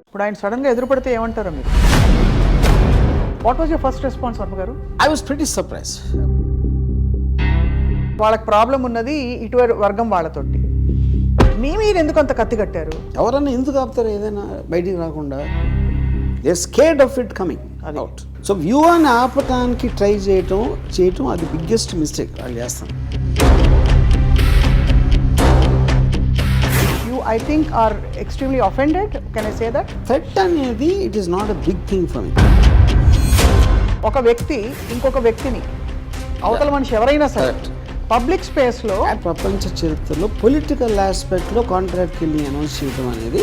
ఇప్పుడు ఆయన సడన్గా ఎదురుపడితే ఏమంటారు మీరు? What was your first response Varma గారు? I was pretty surprised. వాళ్ళకి ప్రాబ్లం ఉన్నది ఇటువైపు వర్గం వాళ్ళతోటి. మీ మీరు ఎందుకు అంత కత్తి కట్టారు? ఎవరన్నా ఎందుకు ఆపుతారు ఏదైనా బయటికి రాకుండా? They are scared of it coming out. So వ్యూహాన్ని ఆపటానికి ట్రై చేయటం అది బిగ్గెస్ట్ మిస్టేక్ వాళ్ళు చేస్తాం. You, I think, are extremely offended. Can I say that? Threat అనేది it is not a big thing for me. ఒక వ్యక్తి ఇంకొక వ్యక్తిని అవతల మనిషి ఎవరైనా సరే పబ్లిక్ స్పేస్లో ప్రపంచ చరిత్రలో పొలిటికల్ ఆస్పెక్ట్లో కాంట్రాక్ట్ కిల్లింగ్ అనౌన్స్ చేయడం అనేది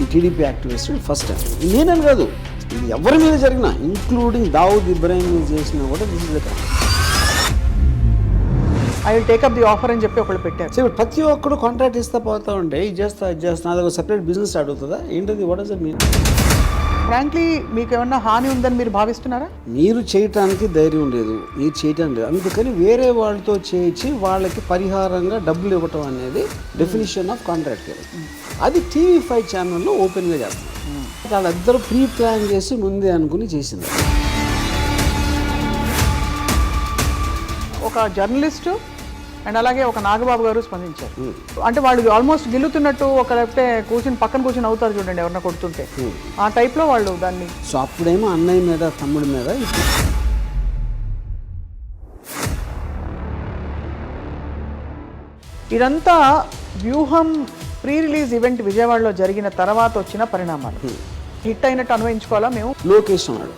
ఈ టీడీపీ యాక్టివిస్ట్ ఫస్ట్ టైం. నేనని కాదు, ఇది ఎవరి మీద జరిగినా ఇంక్లూడింగ్ దావుద్ ఇబ్రాహిం మీద చేసినా కూడా this is the correct. I will take up the offer అని చెప్పి ఒకళ్ళు పెట్టారు. సో ప్రతి ఒక్కరు కాంట్రాక్ట్ ఇస్తా పోతా ఉంటే ఇది చేస్తా అదొక సెపరేట్ బిజినెస్ స్టార్ట్ అవుతుందా ఏంటది? What does it mean? Frankly మీకు ఏమన్నా హాని ఉందని మీరు భావిస్తున్నారా? మీరు చేయటానికి ధైర్యం లేదు, మీరు చేయటం లేదు, అందుకని వేరే వాళ్ళతో చేయించి వాళ్ళకి పరిహారంగా డబ్బులు ఇవ్వటం అనేది డెఫినిషన్ ఆఫ్ కాంట్రాక్ట్. అది TV5 ఛానల్లో ఓపెన్గా చేస్తారు. వాళ్ళిద్దరూ ప్రీ ప్లాన్ చేసి ముందే అనుకుని చేసింది. ఒక జర్నలిస్టు అండ్ అలాగే ఒక నాగబాబు గారు స్పందించారు. అంటే వాళ్ళు ఆల్మోస్ట్ గిల్లుతున్నట్టు ఒక లేకపోతే పక్కన కూర్చొని అవుతారు చూడండి ఎవరన్నా కొడుతుంటే, ఆ టైప్లో వాళ్ళు దాన్ని. సో అప్పుడేమో అన్నయ్య మీద తమ్ముడి మీద ఇదంతా వ్యూహం ప్రీ రిలీజ్ ఈవెంట్ విజయవాడలో జరిగిన తర్వాత వచ్చిన పరిణామాలు. హిట్ అయినట్టు అన్వయించుకోవాలా మేము? లోకేష్ అన్నాడు,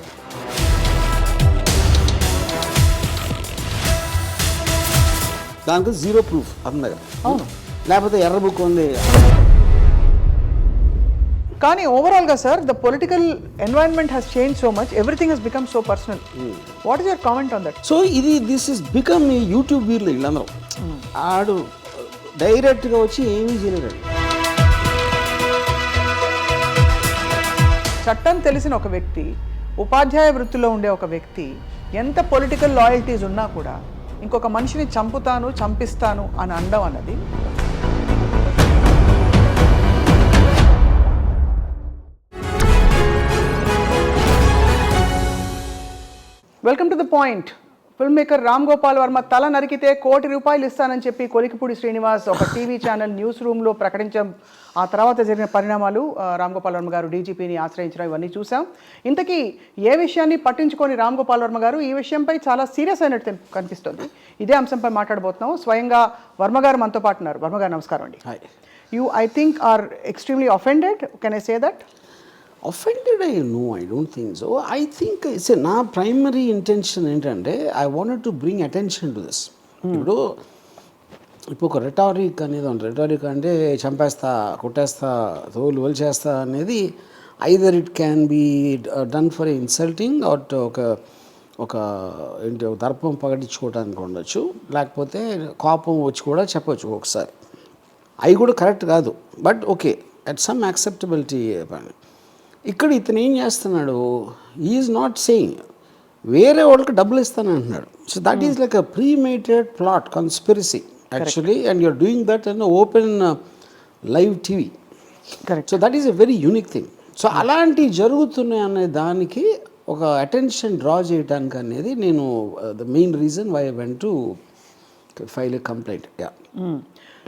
దానికి జీరో ప్రూఫ్ అతని దగ్గర. అవును, లేకపోతే ఎర్ర బుక్ ఉంది. కానీ ఓవరాల్గా sir the political environment has change so much, everything has become so personal. What is your comment on that? So this is become ఈ యూట్యూబ్ వీర్లు వీళ్ళందరూ. ఆడు డైరెక్ట్గా వచ్చి ఏమీ చేయలేడు. చట్టం తెలిసిన ఒక వ్యక్తి, ఉపాధ్యాయ వృత్తిలో ఉండే ఒక వ్యక్తి ఎంత పొలిటికల్ లాయల్టీస్ ఉన్నా కూడా ఇంకొక మనిషిని చంపిస్తాను అని అనడం అన్నది welcome to the point. Film maker Ram Gopal Varma తల నరికితే ₹1 కోటి ఇస్తానని చెప్పి కొలికిపూడి శ్రీనివాస్ ఒక టీవీ ఛానల్ న్యూస్ రూమ్లో ప్రకటించడం, ఆ తర్వాత జరిగిన పరిణామాలు, రామ్ గోపాల్ వర్మ గారు డీజీపీని ఆశ్రయించడం, ఇవన్నీ చూసాం. ఇంతకీ ఏ విషయాన్ని పట్టించుకొని రామ్ గోపాల్ వర్మ గారు ఈ విషయంపై చాలా సీరియస్ అయినట్టు కనిపిస్తుంది. ఇదే అంశంపై మాట్లాడబోతున్నాం. స్వయంగా వర్మ గారు మనతో పాటు ఉన్నారు. వర్మ గారు నమస్కారం అండి. You I think are extremely offended. Can I say that? Offended? I don't think so. I think నా ప్రైమరీ ఇంటెన్షన్ ఏంటంటే I wanted to bring attention to this. ఇప్పుడు ఒక రెటారిక్ అనేది ఉంది. రెటారిక్ అంటే చంపేస్తా, కొట్టేస్తా, తోలు వలిచేస్తా అనేది either it can be done for insulting or ఒక ఏంటి దర్పం పగటించుకోవడానికి ఉండొచ్చు, లేకపోతే కోపం వచ్చి కూడా చెప్పచ్చు ఒకసారి. అవి కూడా కరెక్ట్ కాదు, but okay at some acceptability. ఇక్కడ ఇతను ఏం చేస్తున్నాడు, ఈజ్ నాట్ సేయింగ్ వేరే వాళ్ళకి డబ్బులు ఇస్తానంటున్నాడు. So that is like a premeditated plot conspiracy actually, and you're doing that in open live TV. Correct. So that is a very unique thing. So అలాంటివి జరుగుతున్నాయి అనే దానికి ఒక అటెన్షన్ డ్రా చేయడానికి అనేది నేను the main reason why I went to file a complaint.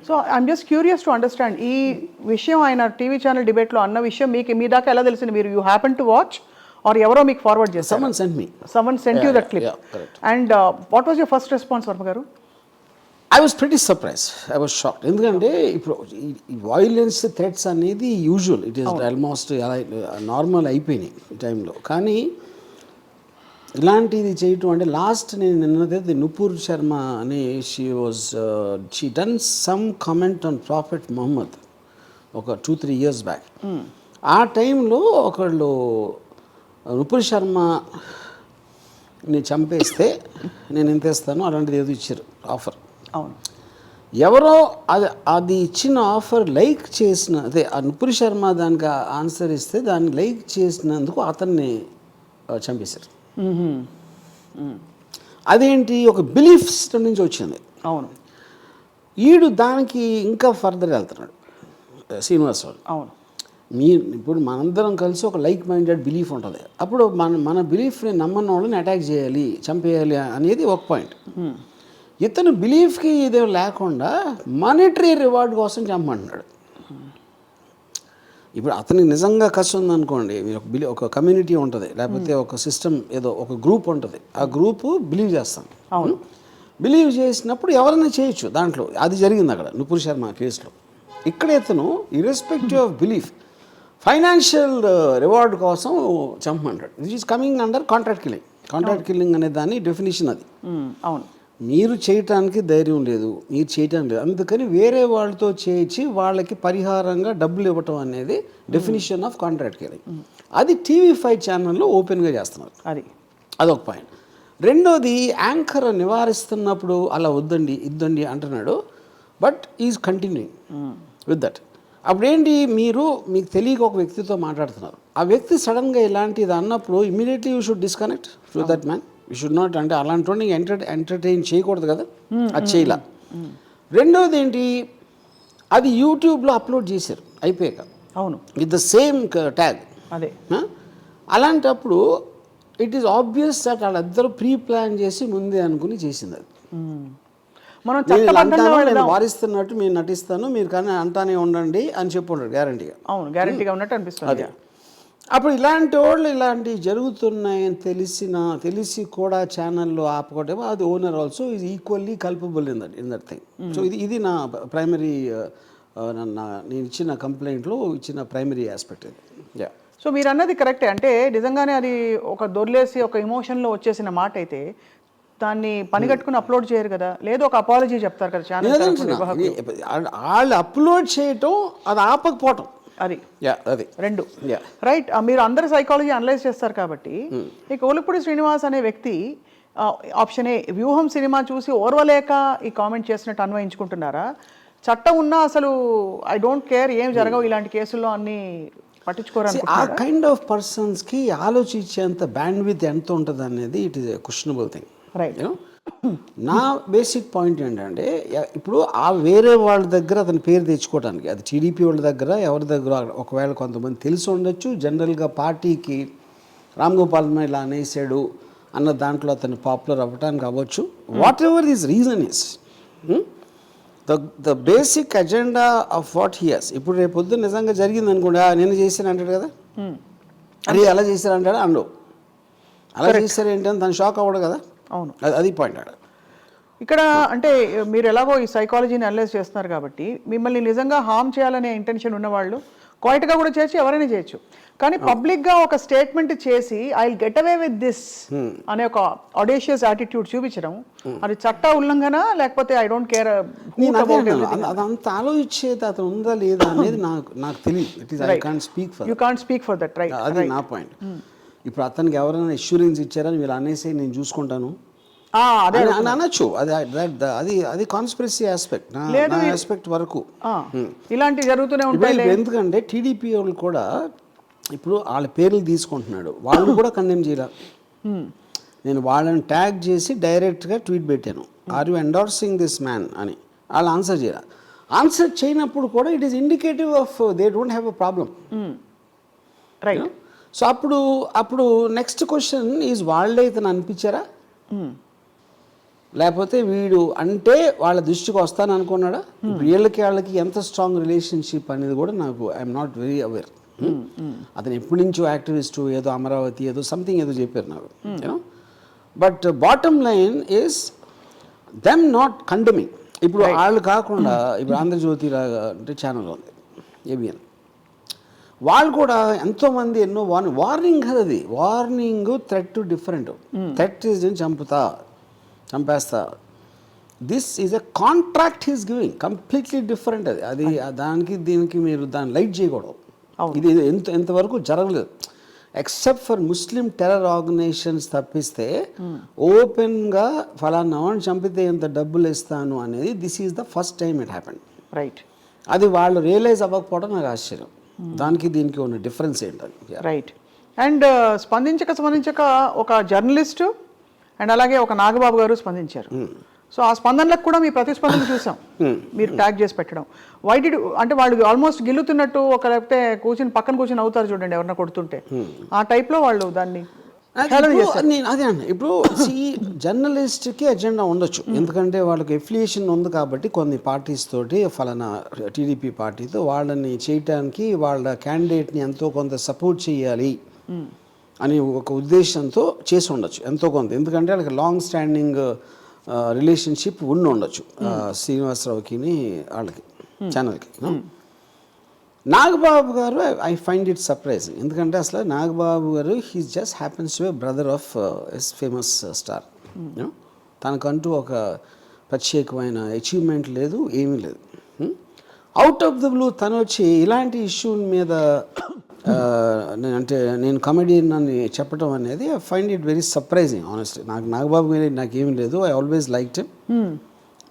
So I'm just curious to understand, ఈ విషయం ఆయన టీవీ ఛానల్ డిబేట్లో అన్న విషయం మీ దాకా ఎలా తెలిసింది? మీరు you happen to watch or ఎవరో మీకు ఫార్వర్డ్ చేస్తారు? Someone sent me. Someone sent you that clip. Yeah, correct. And what was your first response, Varma గారు? I was pretty surprised. I was shocked. ఎందుకంటే ఇప్పుడు ఈ వైలెన్స్ థ్రెట్స్ అనేది usual, it is almost normal అయిపోయినాయి ఈ టైంలో. కానీ ఇలాంటిది చేయటం అంటే లాస్ట్ నేను నిన్నదైతే నుపూర్ శర్మ అని she done some comment on prophet Muhammad ఒక 2-3 years బ్యాక్. ఆ టైంలో ఒకళ్ళు నుపూర్ శర్మని చంపేస్తే నేను ఎంత ఇస్తాను అలాంటిది ఏదో ఇచ్చారు ఆఫర్. అవును, ఎవరో అది ఇచ్చిన ఆఫర్ లైక్ చేసిన, అదే ఆ నుపూర్ శర్మ దానికి ఆన్సర్ ఇస్తే దాన్ని లైక్ చేసినందుకు అతన్ని చంపేశారు. అదేంటి, ఒక బిలీఫ్ సిస్టమ్ నుంచి వచ్చింది. అవును, ఈడు దానికి ఇంకా ఫర్దర్ వెళ్తున్నాడు శ్రీనివాస్. అవును, ఇప్పుడు మనందరం కలిసి ఒక లైక్ మైండెడ్ బిలీఫ్ ఉంటుంది. అప్పుడు మన బిలీఫ్ని నమ్మని వాళ్ళని అటాక్ చేయాలి, చంపేయాలి అనేది ఒక పాయింట్. ఇతను బిలీఫ్కి ఇదే లేకుండా మానిటరీ రివార్డ్ కోసం చంపమంటున్నాడు. ఇప్పుడు అతనికి నిజంగా కష్టం ఉందనుకోండి, మీరు ఒక కమ్యూనిటీ ఉంటుంది, లేకపోతే ఒక సిస్టమ్ ఏదో ఒక గ్రూప్ ఉంటుంది, ఆ గ్రూపు బిలీవ్ చేస్తాం. అవును, బిలీవ్ చేసినప్పుడు ఎవరైనా చేయొచ్చు దాంట్లో. అది జరిగింది అక్కడ నుపూర్ శర్మ కేసులో. ఇక్కడ ఇతను irrespective of belief financial reward కోసం చంపమంటాడు. This is coming under contract killing. Contract killing అనే దాని డెఫినేషన్ అది. అవును, మీరు చేయటానికి ధైర్యం లేదు, మీరు చేయటం లేదు, అందుకని వేరే వాళ్ళతో చేయించి వాళ్ళకి పరిహారంగా డబ్బులు ఇవ్వటం అనేది డెఫినేషన్ ఆఫ్ కాంట్రాక్ట్ కిల్లింగ్. అది TV5 ఛానల్లో ఓపెన్గా చేస్తున్నారు. అదొక పాయింట్. రెండోది, యాంకర్ నివారిస్తున్నప్పుడు అలా వద్దండి ఇద్దండి అంటున్నాడు, but is continuing with that. అప్పుడేంటి, మీకు తెలియక ఒక వ్యక్తితో మాట్లాడుతున్నారు, ఆ వ్యక్తి సడన్గా ఇలాంటిది అన్నప్పుడు immediately you should disconnect to that man. You should not, అంటే అలాంటి వాడిని ఎంటర్టైన్ చేయకూడదు కదా, అది చేయలా. రెండోది ఏంటి, అది యూట్యూబ్లో అప్లోడ్ చేశారు అయిపోయాక, అవును, విత్ ద సేమ్ ట్యాగ్. అదే అలాంటప్పుడు ఇట్ ఈస్ ఆబ్వియస్ దట్ వాళ్ళిద్దరూ ప్రీ ప్లాన్ చేసి ముందే అనుకుని చేసింది అది. మనం నేను వారిస్తున్నట్టు మీరు నటిస్తాను, మీరు కానీ అంటానే ఉండండి అని చెప్పుంటాడు గ్యారంటీగా. అవును, గ్యారంటీగా ఉన్నట్టు అనిపిస్తుంది. అప్పుడు ఇలాంటి వాళ్ళు ఇలాంటివి జరుగుతున్నాయని తెలిసి కూడా ఛానల్లో ఆపుకోవటం, అది owner also is equally culpable in that thing. So ఇది నా ప్రైమరీ, నేను ఇచ్చిన కంప్లైంట్లో ఇచ్చిన ప్రైమరీ ఆస్పెక్ట్ ఇది. సో మీరు అన్నది కరెక్టే. అంటే నిజంగానే అది ఒక దొర్లేసి ఒక ఎమోషన్లో వచ్చేసిన మాట అయితే దాన్ని పని కట్టుకుని అప్లోడ్ చేయరు కదా, లేదు ఒక అపాలజీ చెప్తారు కదా ఛానల్. వాళ్ళు అప్లోడ్ చేయటం, అది ఆపకపోవటం, అది రెండు రైట్. మీరు అందరు సైకాలజీ అనలైజ్ చేస్తారు కాబట్టి ఈ కోలిపూడి శ్రీనివాస్ అనే వ్యక్తి ఆప్షన్ ఏ, వ్యూహం సినిమా చూసి ఓర్వలేక ఈ కామెంట్ చేసినట్టు అన్వయించుకుంటున్నారా? చట్టం ఉన్నా అసలు ఐ డోంట్ కేర్, ఏం జరగవు ఇలాంటి కేసుల్లో అన్ని పట్టించుకోరు. ఆ కైండ్ ఆఫ్ పర్సన్స్కి ఆలోచించేంత బ్యాండ్విడ్త్ ఎంత ఉంటుంది అనేది it is a questionable thing. Right. నా బేసిక్ పాయింట్ ఏంటంటే, ఇప్పుడు ఆ వేరే వాళ్ళ దగ్గర అతని పేరు తెచ్చుకోవడానికి, అది టీడీపీ వాళ్ళ దగ్గర ఎవరి దగ్గర, ఒకవేళ కొంతమంది తెలిసి ఉండొచ్చు, జనరల్గా పార్టీకి రామ్ గోపాల్ వర్మ ఇలా అనేసాడు అన్న దాంట్లో అతను పాపులర్ అవ్వటానికి అవ్వచ్చు. Whatever this reason is, the basic agenda of what here's. ఇప్పుడు రేపు పొద్దున్న నిజంగా జరిగింది అనుకోండి, నేను చేశాను అంటాడు కదా, అరే అలా చేశారు అంటాడు, అండవు అలా చేశారు ఏంటని తను షాక్ అవ్వడు కదా. అవును, అది పాయింట్ ఆడ ఇక్కడ. అంటే మీరు ఎలాగో ఈ సైకాలజీని అనలైజ్ చేస్తున్నారు కాబట్టి మిమ్మల్ని నిజంగా హార్మ్ చేయాలనే ఇంటెన్షన్ ఉన్నవాళ్ళు క్వైట్గా కూడా చేయొచ్చు, ఎవరైనా చేయొచ్చు. కానీ పబ్లిక్గా ఒక స్టేట్మెంట్ చేసి I will get away with this అనే ఒక ఆడేషియస్ యాటిట్యూడ్ చూపించడం, అది చట్ట ఉల్లంఘన లేకపోతే ఐ డోంట్ కేర్. అదంతా ఆలోచించేది అతను ఉందా లేదా అనేది నాకు తెలియదు. I can't speak for, you can't speak for that, right. అది నా పాయింట్. ఇప్పుడు అతనికి ఎవరైనా ఇన్సూరెన్స్ ఇచ్చారని మీరు అనేసి నేను చూసుకుంటాను అనొచ్చు, అది కాన్స్పిరసీ ఆస్పెక్ట్, నా ఆస్పెక్ట్ వరకు ఇలాంటివి జరుగుతూనే ఉంటాయి. ఎందుకంటే టీడీపీ వాళ్ళు కూడా ఇప్పుడు వాళ్ళ పేర్లు తీసుకుంటున్నాడు, వాళ్ళు కూడా కండెమ్ చేయాలి. నేను వాళ్ళని ట్యాగ్ చేసి డైరెక్ట్గా ట్వీట్ పెట్టాను, are you endorsing this man అని. వాళ్ళు ఆన్సర్ చేయాలి. ఆన్సర్ చేయనప్పుడు కూడా it is indicative of they don't have a problem, right. So అప్పుడు నెక్స్ట్ క్వశ్చన్ ఈజ్, వాళ్ళే ఇతను అనిపించారా, లేకపోతే వీడు అంటే వాళ్ళ దృష్టికి వస్తాను అనుకున్నాడా? వాళ్ళకి ఎంత స్ట్రాంగ్ రిలేషన్షిప్ అనేది కూడా నాకు ఐఎమ్ నాట్ వెరీ అవేర్. అతను ఎప్పటి నుంచో యాక్టివిస్టు, ఏదో అమరావతి ఏదో సంథింగ్ ఏదో చెప్పారు నాకు. But bottom line is them not condemning. ఇప్పుడు వాళ్ళు కాకుండా ఇప్పుడు ఆంధ్రజ్యోతి లాగా అంటే ఛానల్ ఉంది, ఏబిఎన్, వాళ్ళు కూడా ఎంతోమంది ఎన్నో వార్నింగ్ కదా, అది warning, threat different. Threat is నేను చంపేస్తా, this is a contract he's giving, completely different. అది దానికి దీనికి మీరు దాన్ని లైట్ చేయకూడదు. ఇది ఎంతవరకు జరగలేదు, except for Muslim terror organisations తప్పిస్తే ఓపెన్గా ఫలానా వాడిని చంపితే ఎంత డబ్బులు ఇస్తాను అనేది this is the first time it happened, right. అది వాళ్ళు రియలైజ్ అవ్వకపోవడం నాకు ఆశ్చర్యం. దానికి దీనికి ఉన్న డిఫరెన్స్ ఏంటని, రైట్. అండ్ స్పందించక ఒక జర్నలిస్టు అండ్ అలాగే ఒక నాగబాబు గారు స్పందించారు. సో ఆ స్పందనలకు కూడా మీ ప్రతిస్పందన చూసాం మీరు ట్యాగ్ చేసి పెట్టడం. అంటే వాళ్ళు ఆల్మోస్ట్ గిల్లుతున్నట్టు ఒక లేకపోతే పక్కన కూర్చుని అవుతారు చూడండి ఎవరన్నా కొడుతుంటే, ఆ టైప్లో వాళ్ళు దాన్ని నేను అదే అండి. ఇప్పుడు జర్నలిస్ట్కి ఎజెండా ఉండొచ్చు, ఎందుకంటే వాళ్ళకి ఎఫిలియేషన్ ఉంది కాబట్టి కొన్ని పార్టీస్ తోటి, ఫలానా టీడీపీ పార్టీతో వాళ్ళని చేయటానికి వాళ్ళ క్యాండిడేట్ని ఎంతో కొంత సపోర్ట్ చేయాలి అని ఒక ఉద్దేశంతో చేసి ఉండొచ్చు ఎంతో కొంత, ఎందుకంటే వాళ్ళకి లాంగ్ స్టాండింగ్ రిలేషన్షిప్ ఉండొచ్చు శ్రీనివాసరావుకి వాళ్ళకి ఛానల్కి. నాగబాబు గారు ఐ ఫైండ్ ఇట్ సర్ప్రైజింగ్, ఎందుకంటే అసలు Nagababu garu he just happens to be brother of as famous star. తనకంటూ ఒక ప్రత్యేకమైన అచీవ్మెంట్ లేదు, ఏమీ లేదు. అవుట్ ఆఫ్ ద బ్లూ తను వచ్చి ఇలాంటి ఇష్యూ మీద అంటే నేను కమెడియన్ అని చెప్పడం అనేది I find it very surprising honestly. నాకు నాగబాబు మీద నాకేమీ లేదు, ఐ ఆల్వేస్ లైక్డ్ హిమ్.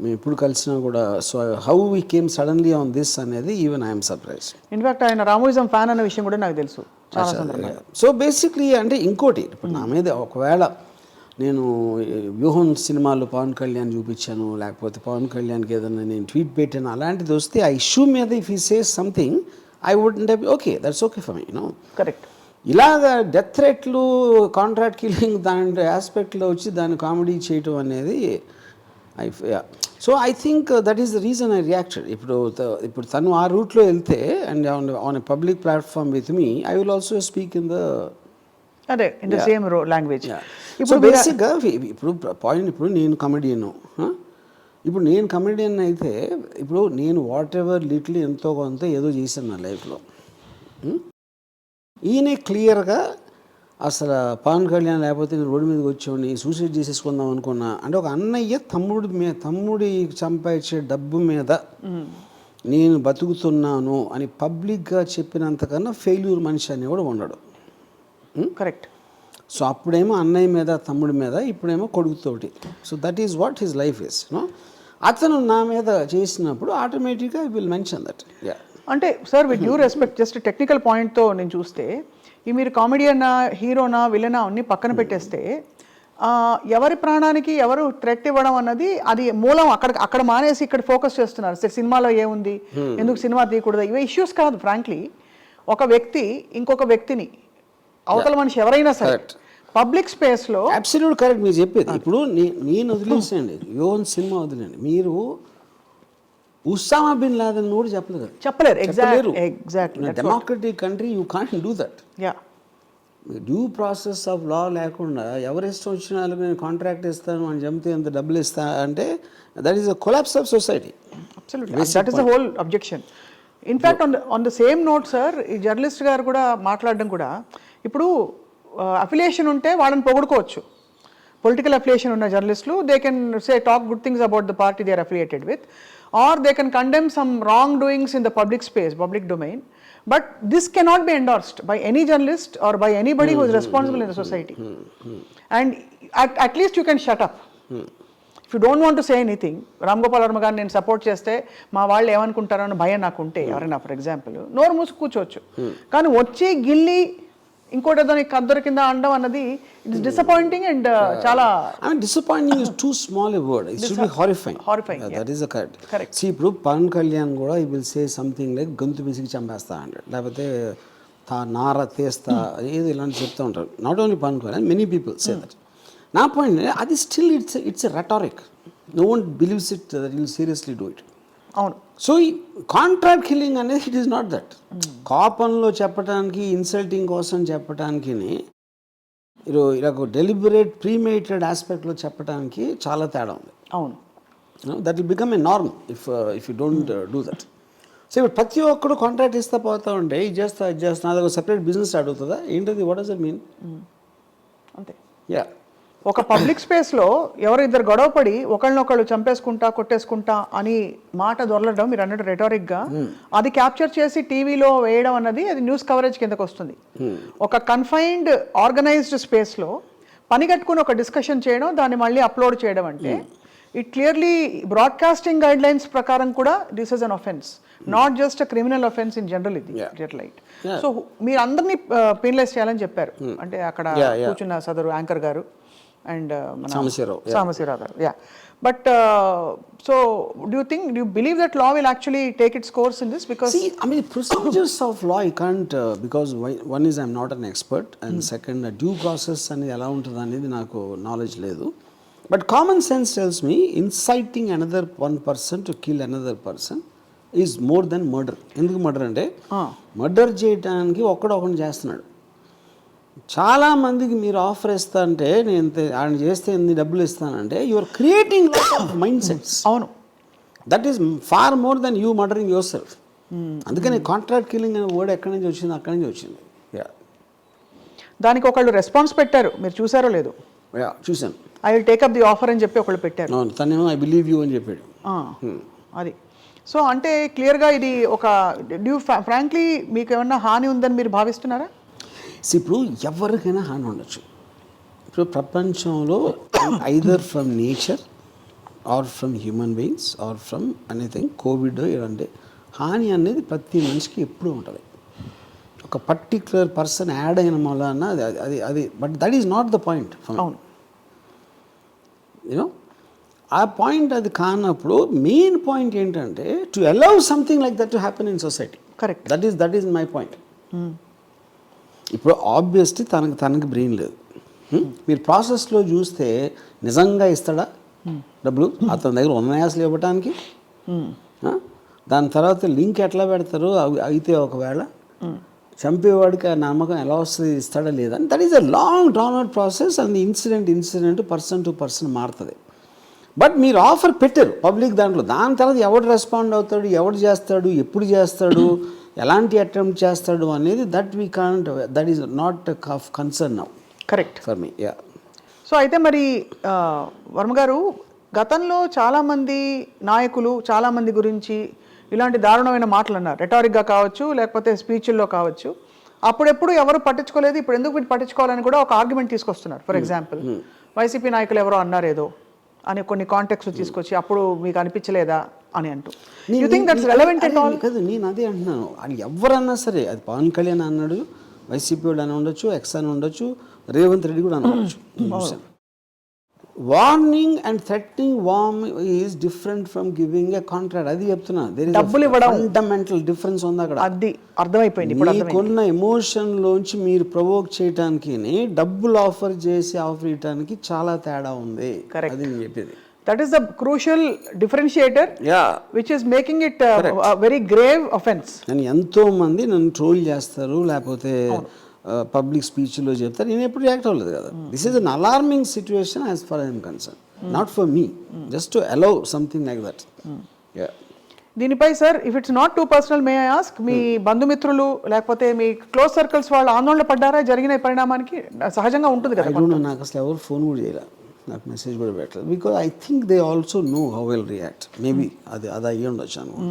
మేము ఎప్పుడు కలిసినా కూడా. So how we came suddenly on this అనేది ఈవెన్ ఐఎమ్ సర్ప్రైజ్. ఇన్ఫాక్ట్ ఆయన రామోయిజం ఫ్యాన్ అనే విషయం కూడా నాకు తెలుసు. సో బేసిక్లీ అంటే ఇంకోటి, ఇప్పుడు నా మీద ఒకవేళ నేను వ్యూహం సినిమాలో పవన్ కళ్యాణ్ చూపించాను, లేకపోతే పవన్ కళ్యాణ్కి ఏదైనా నేను ట్వీట్ పెట్టాను, అలాంటిది వస్తే ఆ ఇష్యూ మీద ఇఫ్ ఈ says something I wouldn't have okay, that's okay for me, you know. Correct. ఇలాగ డెత్ థ్రెట్లు, కాంట్రాక్ట్ కిల్లింగ్ దాని ఆస్పెక్ట్లో వచ్చి దాన్ని కామెడీ చేయటం అనేది so I think that is the reason I reacted. ఇప్పుడు తను ఆ రూట్లో వెళ్తే and on a public platform with me, I will also speak in the same language. ఇప్పుడు బేసిక్గా ఇప్పుడు నేను కమెడియను, ఇప్పుడు నేను కమెడియన్ అయితే ఇప్పుడు నేను వాట్ ఎవర్ లిటిల్ ఎంతో కొంత ఏదో చేశాను నా లైఫ్లో. ఈయనే క్లియర్గా అసలు పవన్ కళ్యాణ్ లేకపోతే నేను రోడ్డు మీదకి వచ్చేవాడిని, సూసైడ్ చేసేసుకుందాం అనుకున్నా అంటే, ఒక అన్నయ్య తమ్ముడి సంపాదించే డబ్బు మీద నేను బతుకుతున్నాను అని పబ్లిక్గా చెప్పినంతకన్నా ఫెయిల్యూర్ మనిషి అనేవాడు ఉండడు. కరెక్ట్. సో అప్పుడేమో అన్నయ్య మీద తమ్ముడి మీద, ఇప్పుడేమో కొడుకుతోటి. So that is what his life is. అతను నా మీద చేసినప్పుడు ఆటోమేటిక్గా ఐ విల్ మెన్షన్ దట్. అంటే sir with due respect, just technical పాయింట్తో నేను చూస్తే, ఈ మీరు కామెడియనా, హీరోనా, విలనా అన్ని పక్కన పెట్టేస్తే, ఎవరి ప్రాణానికి ఎవరు థ్రెట్ ఇవ్వడం అన్నది అది మూలం అక్కడ మానేసి ఇక్కడ ఫోకస్ చేస్తున్నారు. సినిమాలో ఏముంది, ఎందుకు సినిమా తీయకూడదు, ఇవే ఇష్యూస్ కాదు. ఫ్రాంక్లీ ఒక వ్యక్తి ఇంకొక వ్యక్తిని, అవతల మనిషి ఎవరైనా సరే పబ్లిక్ స్పేస్లో అబ్సల్యూట్ కరెక్ట్ మీరు చెప్పేది. ఇప్పుడు నేను వదిలేసేయండి, యోన్ సినిమా వదిలేండి, మీరు ఉసామా బిన్ లాదెన్ కూడా చెప్పలేరు. Exactly. Democratic country you can't do that. Due process of law లేకుండా ఎవరి ఇష్టం వచ్చిన వాళ్ళకి నేను కాంట్రాక్ట్ ఇస్తాను అని చెప్తే ఎంత డబ్బులు ఇస్తా అంటే, that is a collapse of society. That is the whole objection. In fact on the same note sir, ఈ జర్నలిస్ట్ గారు కూడా మాట్లాడడం కూడా, ఇప్పుడు అఫిలియేషన్ ఉంటే వాళ్ళని పొగుడుకోవచ్చు. పొలిటికల్ అఫిలియేషన్ ఉన్న జర్నలిస్టులు, they can say talk good things about the party they are affiliated with, or they can condemn some wrongdoings in the public space, public domain, but this cannot be endorsed by any journalist or by anybody who is responsible in the society. And at least you can shut up. If you don't want to say anything, Ram Gopal Varma గారిని నేను support చేస్తే మా వాళ్ళు ఏమనుకుంటారో అని భయం నాకు ఉంటే, ఎవరైనా ఫర్ ఎగ్జాంపుల్ నోరు మూసి కూర్చోవచ్చు. కానీ వచ్చి గిల్లి ఇంకోటి ఏదో కద్దరు కింద అనడం అన్నది ఇట్ ఇస్ డిసప్పాయింటింగ్ అండ్ చాలా disappointing is too small a word, it should be horrifying. That is correct. See ఇప్పుడు పవన్ కళ్యాణ్ కూడా ఈ విల్ సే సంథింగ్ లైక్ గొంతు పిసికి చంపేస్తా అంటాడు, లేకపోతే నార తీస్తా, ఏదో ఇలాంటి చెప్తూ ఉంటారు. Not only Pawan Kalyan, many people say that. నా పాయింట్ అది still it's a rhetoric. No one believes it that will seriously do it. అవును. సో ఈ కాంట్రాక్ట్ కిల్లింగ్ అనేది ఇట్ ఈస్ నాట్ దట్. కోపంలో చెప్పడానికి, ఇన్సల్టింగ్ కోసం చెప్పడానికి, ఇలా డెలిబరేట్ ప్రీమేటెడ్ ఆస్పెక్ట్లో చెప్పడానికి చాలా తేడా ఉంది. అవును. That will become a norm if you don't do that. So ఇప్పుడు ప్రతి ఒక్కడు కాంట్రాక్ట్ ఇస్తా పోతా ఉంటే ఇది చేస్తా నాది ఒక సెపరేట్ బిజినెస్ అడుగుతుందా ఏంటది? What does it mean? అంతే. యా. ఒక పబ్లిక్ స్పేస్లో ఎవరు ఇద్దరు గొడవపడి ఒకళ్ళనొకళ్ళు చంపేసుకుంటా కొట్టేసుకుంటా అని మాట దొరలడం, మీరు అన్నట్టు రెటారిక్గా అది క్యాప్చర్ చేసి టీవీలో వేయడం అన్నది అది న్యూస్ కవరేజ్ కిందకు వస్తుంది. ఒక కన్ఫైన్డ్ ఆర్గనైజ్డ్ స్పేస్లో పని కట్టుకుని ఒక డిస్కషన్ చేయడం, దాన్ని మళ్ళీ అప్లోడ్ చేయడం అంటే it clearly broadcasting guide lines ప్రకారం కూడా this is an offence, not just a criminal offence in general. ఇది రైట్. సో మీరు అందరినీ పెయిన్లెస్ చేయాలని చెప్పారు. అంటే అక్కడ కూర్చున్న సదరు యాంకర్ గారు, అండ్ సాంబశివరావు గారు. Yeah but so do you believe that law will actually take its course in this because See, I mean, the procedures of law, I can't, because one is I'm not an expert, and second, due process అనేది ఎలా ఉంటుంది అనేది నాకు knowledge లేదు. But common sense tells me inciting another one person to kill another person is more than murder. ఎందుకు murder అంటే murder చేయడానికి ఒకడు చేస్తున్నాడు. చాలా మందికి మీరు ఆఫర్ ఇస్తా అంటే నేను ఆయన చేస్తే ఎన్ని డబ్బులు ఇస్తానంటే you are creating lot of mind sets. అవును, that is far more than you murdering yourself. అందుకని కాంట్రాక్ట్ కిల్లింగ్ అనే వర్డ్ ఎక్కడి నుంచి వచ్చింది, అక్కడి నుంచి వచ్చింది. దానికి ఒకళ్ళు రెస్పాన్స్ పెట్టారు, మీరు చూసారో లేదు? చూశాను. I will take up the offer అని చెప్పి ఒకళ్ళు పెట్టారు. తనేమో ఐ బిలీవ్ యూ అని చెప్పాడు. అది సో అంటే క్లియర్గా ఇది ఒక ఫ్రాంక్లీ మీకు ఏమన్నా హాని ఉందని మీరు భావిస్తున్నారా? ఇప్పుడు ఎవరికైనా హాని ఉండొచ్చు. ఇప్పుడు ప్రపంచంలో either from nature or from human beings or from anything, COVID ఇలాంటి హాని అనేది ప్రతి మనిషికి ఎప్పుడూ ఉంటుంది. ఒక పర్టిక్యులర్ పర్సన్ యాడ్ అయిన వలన అది అది but that is not the point. అవును, యూనో ఆ పాయింట్ అది కానప్పుడు మెయిన్ పాయింట్ ఏంటంటే to allow something like that to happen in society. Correct, that is my point. ఇప్పుడు ఆబ్వియస్లీ తనకి బ్రెయిన్ లేదు. మీరు ప్రాసెస్లో చూస్తే నిజంగా ఇస్తాడా డబ్బులు అతని దగ్గర ఉన్నాయా అసలు ఇవ్వటానికి? దాని తర్వాత లింక్ ఎట్లా పెడతారు? అయితే ఒకవేళ చంపేవాడికి ఆ నమ్మకం ఎలా వస్తుంది, ఇస్తాడా లేదా? That is a long drawn out process and incident person to person మారుతుంది. బట్ మీరు ఆఫర్ పెట్టారు పబ్లిక్ దాంట్లో, దాని తర్వాత ఎవడు రెస్పాండ్ అవుతాడు, ఎవడు చేస్తాడు, ఎప్పుడు చేస్తాడు, ఎలాంటి అటెంప్ట్ చేస్తాడు అనేది that we can't, that is not of concern now. Correct for me. Yeah. So అయితే మరి వర్మ గారు, గతంలో చాలామంది నాయకులు చాలామంది గురించి ఇలాంటి దారుణమైన మాటలు అన్నారు, రెటారిక్గా కావచ్చు లేకపోతే స్పీచ్ల్లో కావచ్చు. అప్పుడెప్పుడు ఎవరు పట్టించుకోలేదు, ఇప్పుడు ఎందుకు వీటి పట్టించుకోవాలని కూడా ఒక ఆర్గ్యుమెంట్ తీసుకొస్తున్నారు. ఫర్ ఎగ్జాంపుల్ వైసీపీ నాయకులు ఎవరో అన్నారేదో అని కొన్ని కాంటెక్స్ట్ తీసుకొచ్చి అప్పుడు మీకు అనిపించలేదా అని అంటూ. You think that's relevant at all? కాదు, నేను అదే అంటున్నాను. అది ఎవరన్నా సరే, అది పవన్ కళ్యాణ్ అన్నాడు, వైసీపీ వాళ్ళు అని ఉండొచ్చు, ఎక్స్ అని ఉండొచ్చు, రేవంత్ రెడ్డి కూడా అనవచ్చు. Warning and threatening warm is different from giving a contract. అది చెప్తున్నా, డబ్బులు ఇవ్వడం ఫండమెంటల్ డిఫరెన్స్ ఉంది అక్కడ. అది అర్థమైపోయింది. మీకున్న ఎమోషన్లోంచి మీరు ప్రొవోక్ చేయడానికి డబ్బులు ఆఫర్ ఇవ్వడానికి చాలా తేడా ఉంది. అది నేను చెప్పేది. That is the crucial differentiator, which is making it a very grave offense. నేను ఎంతో మంది నన్ను ట్రోల్ చేస్తారు, లేకపోతే పబ్లిక్ స్పీచ్లో చెప్తారు, నేను ఎప్పుడు రియాక్ట్ అవ్వలేదు కదా. This is an alarming situation as far I'm concern, not for me, just to allow something like that. దీనిపై sir, if it's not too personal, may I ask, మీ బంధుమిత్రులు లేకపోతే మీ క్లోజ్ సర్కిల్స్ వాళ్ళు ఆందోళన పడ్డారా జరిగిన పరిణామానికి? సహజంగా ఉంటుంది కదా. నాకు అసలు ఎవరు ఫోన్ కూడా చేయలేదు, నాకు మెసేజ్ కూడా పెట్టలేదు. Because I think they also know how will react. Maybe అది అయ్యి ఉండొచ్చు అనుకో.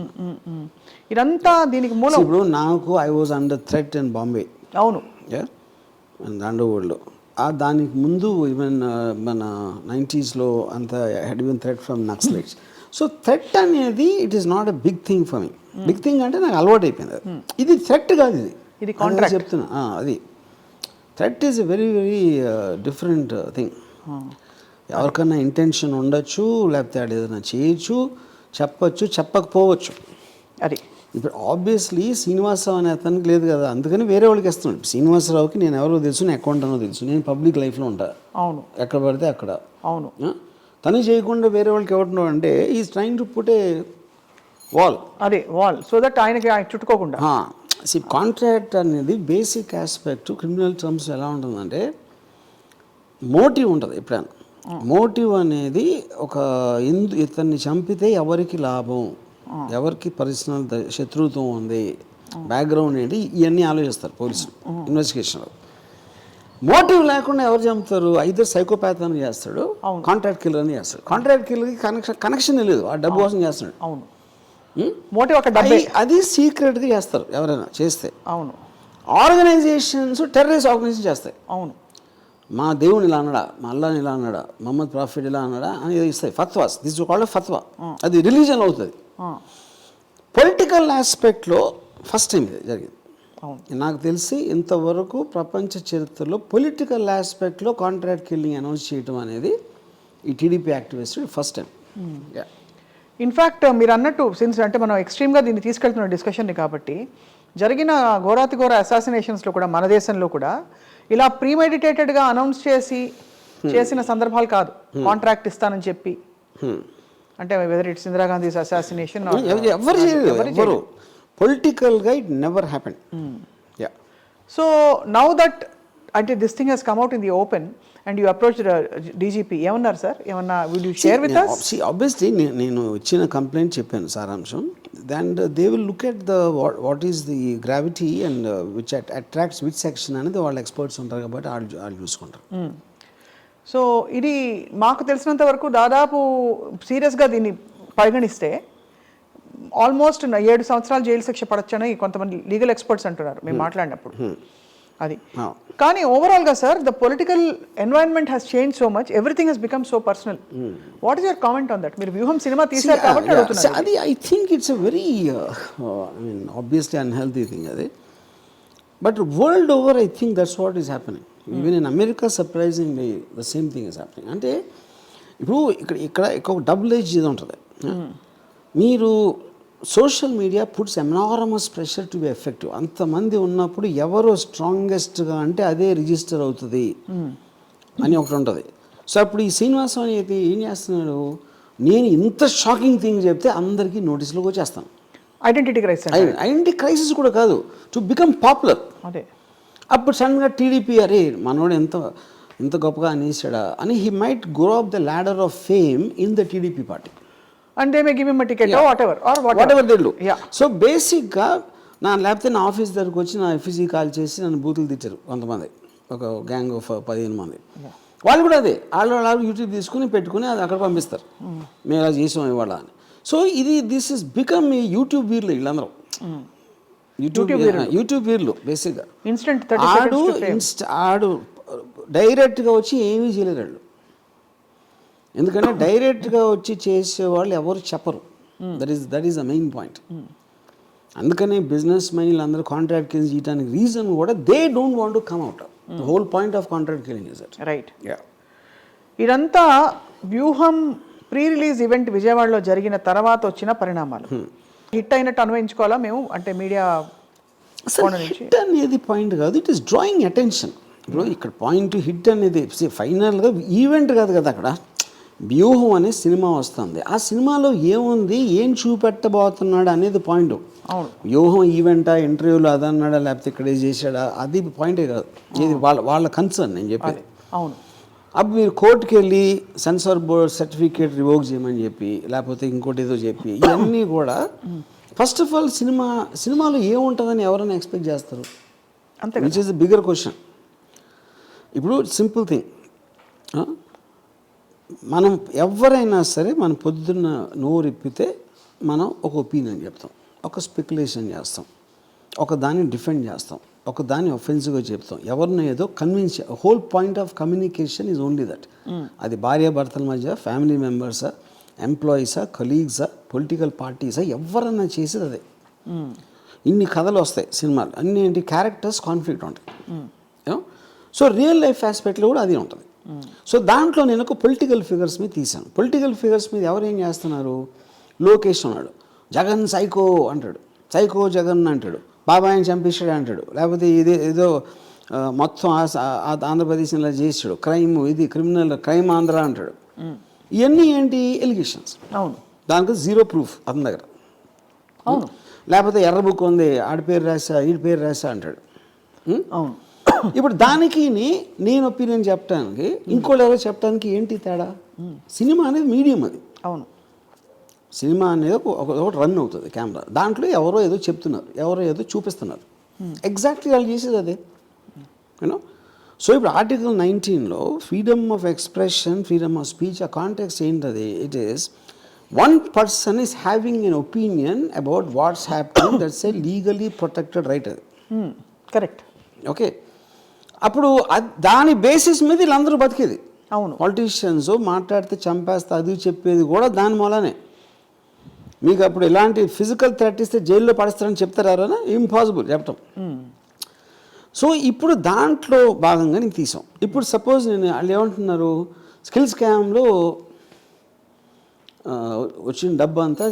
ఇదంతా దీనికి మూలం. ఇప్పుడు నాకు I was under threat in Bombay. అవును, అండ్ అండర్వరల్డ్లో. దానికి ముందు ఈవెన్ మన 90s అంత had been threat from Naxalites. So threat అనేది it is not a big thing for me. Big thing అంటే నాకు అలవాటు అయిపోయింది. ఇది థ్రెట్ కాదు, ఇది కాంట్రాక్ట్ చెప్తున్నా. అది threat is a very very different thing. ఎవరికన్నా ఇంటెన్షన్ ఉండొచ్చు, లేకపోతే అది ఏదైనా చేయొచ్చు, చెప్పచ్చు, చెప్పకపోవచ్చు. అది ఇప్పుడు ఆబ్వియస్లీ శ్రీనివాసరావు అనే అతనికి లేదు కదా, అందుకని వేరే వాళ్ళకి ఇస్తున్నాడు. శ్రీనివాసరావుకి నేను ఎవరో తెలుసు, నేను అకౌంట్ అనో తెలుసు, నేను పబ్లిక్ లైఫ్లో ఉంటాను. అవును, ఎక్కడ పడితే అక్కడ. అవును. తను చేయకుండా వేరే వాళ్ళకి ఎవరున్నావు అంటే is trying to put a wall. అదే వాల్, సో దట్ ఆయనకి చుట్టుకోకుండా. కాంట్రాక్ట్ అనేది బేసిక్ ఆస్పెక్ట్ క్రిమినల్ టర్మ్స్ ఎలా ఉంటుందంటే మోటివ్ ఉంటుంది. ఎప్పుడైనా మోటివ్ అనేది ఒక ఇతన్ని చంపితే ఎవరికి లాభం, ఎవరికి పర్సనల్ శత్రుత్వం ఉంది, బ్యాక్గ్రౌండ్ ఏంటి, ఇవన్నీ ఆలోచిస్తారు పోలీసులు ఇన్వెస్టిగేషన్లో. మోటివ్ లేకుండా ఎవరు చంపుతారు? అయితే సైకోపాత్ అని చేస్తాడు, కాంట్రాక్ట్ కిల్లర్ అని చేస్తాడు. కాంట్రాక్ట్ కిల్లర్కి కనెక్షన్ లేదు, ఆ డబ్బు కోసం చేస్తున్నాడు. అవును, మోటివ్ ఒక డబ్బు. అది సీక్రెట్గా చేస్తారు ఎవరైనా చేస్తే. అవును, ఆర్గనైజేషన్స్ టెర్రరిస్ట్ ఆర్గనైజేషన్ చేస్తాయి. అవును, మా దేవుని ఇలా అన్నాడా, మా అల్లాని ఇలా అన్నాడా, మహమ్మద్ ప్రాఫిట్ ఇలా అన్నాడా అని ఇస్తాయి. ఫత్వాస్, దిస్ కాల్డ్ ఫత్వా. అది రిలీజన్ అవుతుంది. పొలిటికల్ ఆస్పెక్ట్లో ఫస్ట్ టైం ఇది జరిగింది. నాకు తెలిసి ఇంతవరకు ప్రపంచ చరిత్రలో పొలిటికల్ ఆస్పెక్ట్లో కాంట్రాక్ట్ కిల్లింగ్ అనౌన్స్ చేయడం అనేది ఈ TDP activist first time. In fact మీరు అన్నట్టు సిన్స్ అంటే మనం ఎక్స్ట్రీమ్గా దీన్ని తీసుకెళ్తున్న డిస్కషన్ని కాబట్టి జరిగిన ఘోరాతి ఘోర అసాసినేషన్స్లో కూడా మన దేశంలో కూడా ఇలా ప్రీమెడిటేటెడ్గా అనౌన్స్ చేసిన సందర్భాలు కాదు. కాంట్రాక్ట్ ఇస్తానని చెప్పి అంటే వెదర్ ఇట్స్ ఇందిరాగాంధీస్ అసాసినేషన్ ఎవరు పొలిటికల్గా it never happen. So now that అంటే this thing he's come out in the open and you approach DGP ఏమన్నారు సార్? ఏమన్నా will you share with us? Obviously నేను ఇచ్చిన కంప్లైంట్ చెప్పాను సారాంశం. And they will look at the what is the gravity and which attracts which section అనేది వాళ్ళ experts ఉంటారు కాబట్టి వాళ్ళు చూసుకుంటారు. సో ఇది మాకు తెలిసినంత వరకు దాదాపు సీరియస్గా దీన్ని పరిగణిస్తే ఆల్మోస్ట్ 7 సంవత్సరాలు జైలు శిక్ష పడొచ్చని కొంతమంది లీగల్ ఎక్స్పర్ట్స్ అంటున్నారు మేము మాట్లాడినప్పుడు. అది కానీ ఓవరాల్గా sir the political environment has change so much, everything has become so personal. What is your comment on that? మీరు వ్యూహం సినిమా తీశారు కాబట్టి అడుగుతున్నారు. అది I think it's a very I mean obviously unhealthy thing అది. But world over I think that's what is happening. Even in America surprisingly the same thing is happening. అంటే ఇప్పుడు ఇక్కడ ఒక డబుల్ ఏజ్ ఇది ఉంటుంది. మీరు social media puts enormous pressure to be effective. అంతమంది ఉన్నప్పుడు ఎవరు స్ట్రాంగెస్ట్గా అంటే అదే రిజిస్టర్ అవుతుంది అని ఒకటి ఉంటుంది. సో అప్పుడు ఈ శ్రీనివాసం అయితే ఏం చేస్తున్నాడు, నేను ఇంత షాకింగ్ థింగ్ చెప్తే అందరికీ నోటీసులోకి వచ్చేస్తాను. ఐడెంటిటీ క్రైసిస్ కూడా కాదు, టు బికమ్ పాపులర్. అదే అప్పుడు సడన్గా టీడీపీ అరే మనోడు ఎంత గొప్పగా అనేసాడా అని he might grow up the ladder of fame in the TDP party. And they may give him a ticket or whatever they do. Yeah. So basically లేకపోతే నా ఆఫీస్ దగ్గరకు వచ్చి నా ఎఫ్ఈసీ కాల్ చేసి నన్ను బూతులు తిట్టారు కొంతమంది, ఒక గ్యాంగ్ ఆఫ్ 15 మంది. వాళ్ళు కూడా అదే వాళ్ళు యూట్యూబ్ తీసుకుని పెట్టుకుని అది అక్కడ పంపిస్తారు, మేము ఇలా చేసాం ఇవాళ అని. సో దిస్ ఇస్ బికమ్ ఈ యూట్యూబ్ వీర్లు వీళ్ళందరూ. యూట్యూబ్ వీర్లు బేసిక్గా ఆడు డైరెక్ట్గా వచ్చి ఏమీ చేయలేరు వాళ్ళు. ఎందుకంటే డైరెక్ట్గా వచ్చి చేసేవాళ్ళు ఎవరు చెప్పరు. That is the main point. అందుకనే బిజినెస్ మైన్లు అందరూ కాంట్రాక్ట్ కిల్లింగ్ చేయడానికి రీజన్ కూడా they don't want to come out. The whole point of contract killing is that. Right. ఇదంతా వ్యూహం ప్రీ రిలీజ్ ఈవెంట్ విజయవాడలో జరిగిన తర్వాత వచ్చిన పరిణామాలు. హిట్ అయినట్టు అన్వయించుకోవాలా మేము అంటే మీడియా హిట్ అనేది పాయింట్ కాదు, ఇట్ ఈస్ డ్రాయింగ్ అటెన్షన్. ఇప్పుడు ఇక్కడ పాయింట్ హిట్ అనేది ఫైనల్గా ఈవెంట్ కాదు కదా, అక్కడ వ్యూహం అనే సినిమా వస్తుంది. ఆ సినిమాలో ఏముంది, ఏం చూపెట్టబోతున్నాడు అనేది పాయింట్. వ్యూహం ఈవెంటా, ఇంటర్వ్యూలో అదన్నాడా, లేకపోతే ఇక్కడ చేశాడా, అది పాయింటే కాదు. ఇది వాళ్ళ కన్సర్న్ నేను చెప్పేది. అవును. అప్పుడు మీరు కోర్టుకి వెళ్ళి సెన్సార్ బోర్డ్ సర్టిఫికేట్ రివోక్ చేయమని చెప్పి, లేకపోతే ఇంకోటి ఏదో చెప్పి, ఇవన్నీ కూడా ఫస్ట్ ఆఫ్ ఆల్ సినిమాలో ఏముంటుందని ఎవరైనా ఎక్స్పెక్ట్ చేస్తారు? అంతే, which is the bigger question. ఇప్పుడు సింపుల్ థింగ్, మనం ఎవరైనా సరే మనం పొద్దున్న నోరిప్పితే మనం ఒక ఒపీనియన్ చెప్తాం, ఒక స్పెక్యులేషన్ చేస్తాం, ఒక దాన్ని డిఫెండ్ చేస్తాం, ఒక దాన్ని ఒఫెన్సివ్గా చెప్తాం, ఎవరినో ఏదో convince. Whole point of communication is only that. అది భార్యాభర్తల మధ్య, ఫ్యామిలీ మెంబర్సా, ఎంప్లాయీసా, కలీగ్సా, పొలిటికల్ పార్టీసా, ఎవరన్నా చేసేది అదే. ఇన్ని కథలు వస్తాయి సినిమాలు, అన్ని ఏంటి క్యారెక్టర్స్ కాన్ఫ్లిక్ట్ ఉంటాయి. సో రియల్ లైఫ్ ఆస్పెక్ట్లో కూడా అది ఉంటుంది. సో దాంట్లో నేను ఒక పొలిటికల్ ఫిగర్స్ మీద తీశాను. పొలిటికల్ ఫిగర్స్ మీద ఎవరు ఏం చేస్తున్నారు, లోకేష్ ఉన్నాడు, జగన్ సైకో అంటాడు, సైకో జగన్ అంటాడు, బాబాయిని చంపేశాడు అంటాడు, లేకపోతే ఏదో మొత్తం ఆంధ్రప్రదేశ్ ఇలా చేసాడు, క్రైమ్ ఇది క్రిమినల్ క్రైమ్ ఆంధ్ర అంటాడు. ఇవన్నీ ఏంటి ఎలిగేషన్స్. అవును. దానికి జీరో ప్రూఫ్ అతని దగ్గర. అవును. లేకపోతే ఎర్ర బుక్ ఉంది, ఆడి పేరు రాసా, ఈడి పేరు రాసా అంటాడు. అవును. ఇప్పుడు దానికి నేను ఒపీనియన్ చెప్పడానికి, ఇంకోళ్ళు ఎవరో చెప్పడానికి ఏంటి తేడా? సినిమా అనేది మీడియం అది. అవును. సినిమా అనేది ఒకటి రన్ అవుతుంది కెమెరా, దాంట్లో ఎవరో ఏదో చెప్తున్నారు, ఎవరో ఏదో చూపిస్తున్నారు. ఎగ్జాక్ట్లీ వాళ్ళు చేసేది అదే. యూనో. సో ఇప్పుడు ఆర్టికల్ 19లో freedom of expression, freedom of speech, ఆ కాంటెక్స్ట్ ఏంటది? It is one person is having an opinion about what's happening, that's a legally protected right. అది కరెక్ట్. ఓకే. అప్పుడు దాని బేసిస్ మీద వీళ్ళందరూ బతికేది. అవును. పాలిటీషియన్స్ మాట్లాడితే చంపేస్తా అది చెప్పేది కూడా దాని మూలనే. మీకు అప్పుడు ఎలాంటి ఫిజికల్ థ్రెట్ ఇస్తే జైల్లో పడేస్తారని చెప్తారు ఎవరైనా? ఇంపాసిబుల్ చెప్పటం. సో ఇప్పుడు దాంట్లో భాగంగా నేను తీసాం. ఇప్పుడు సపోజ్ నేను వాళ్ళు ఏమంటున్నారు, స్కిల్ స్కామ్లో వచ్చిన డబ్బు అంతా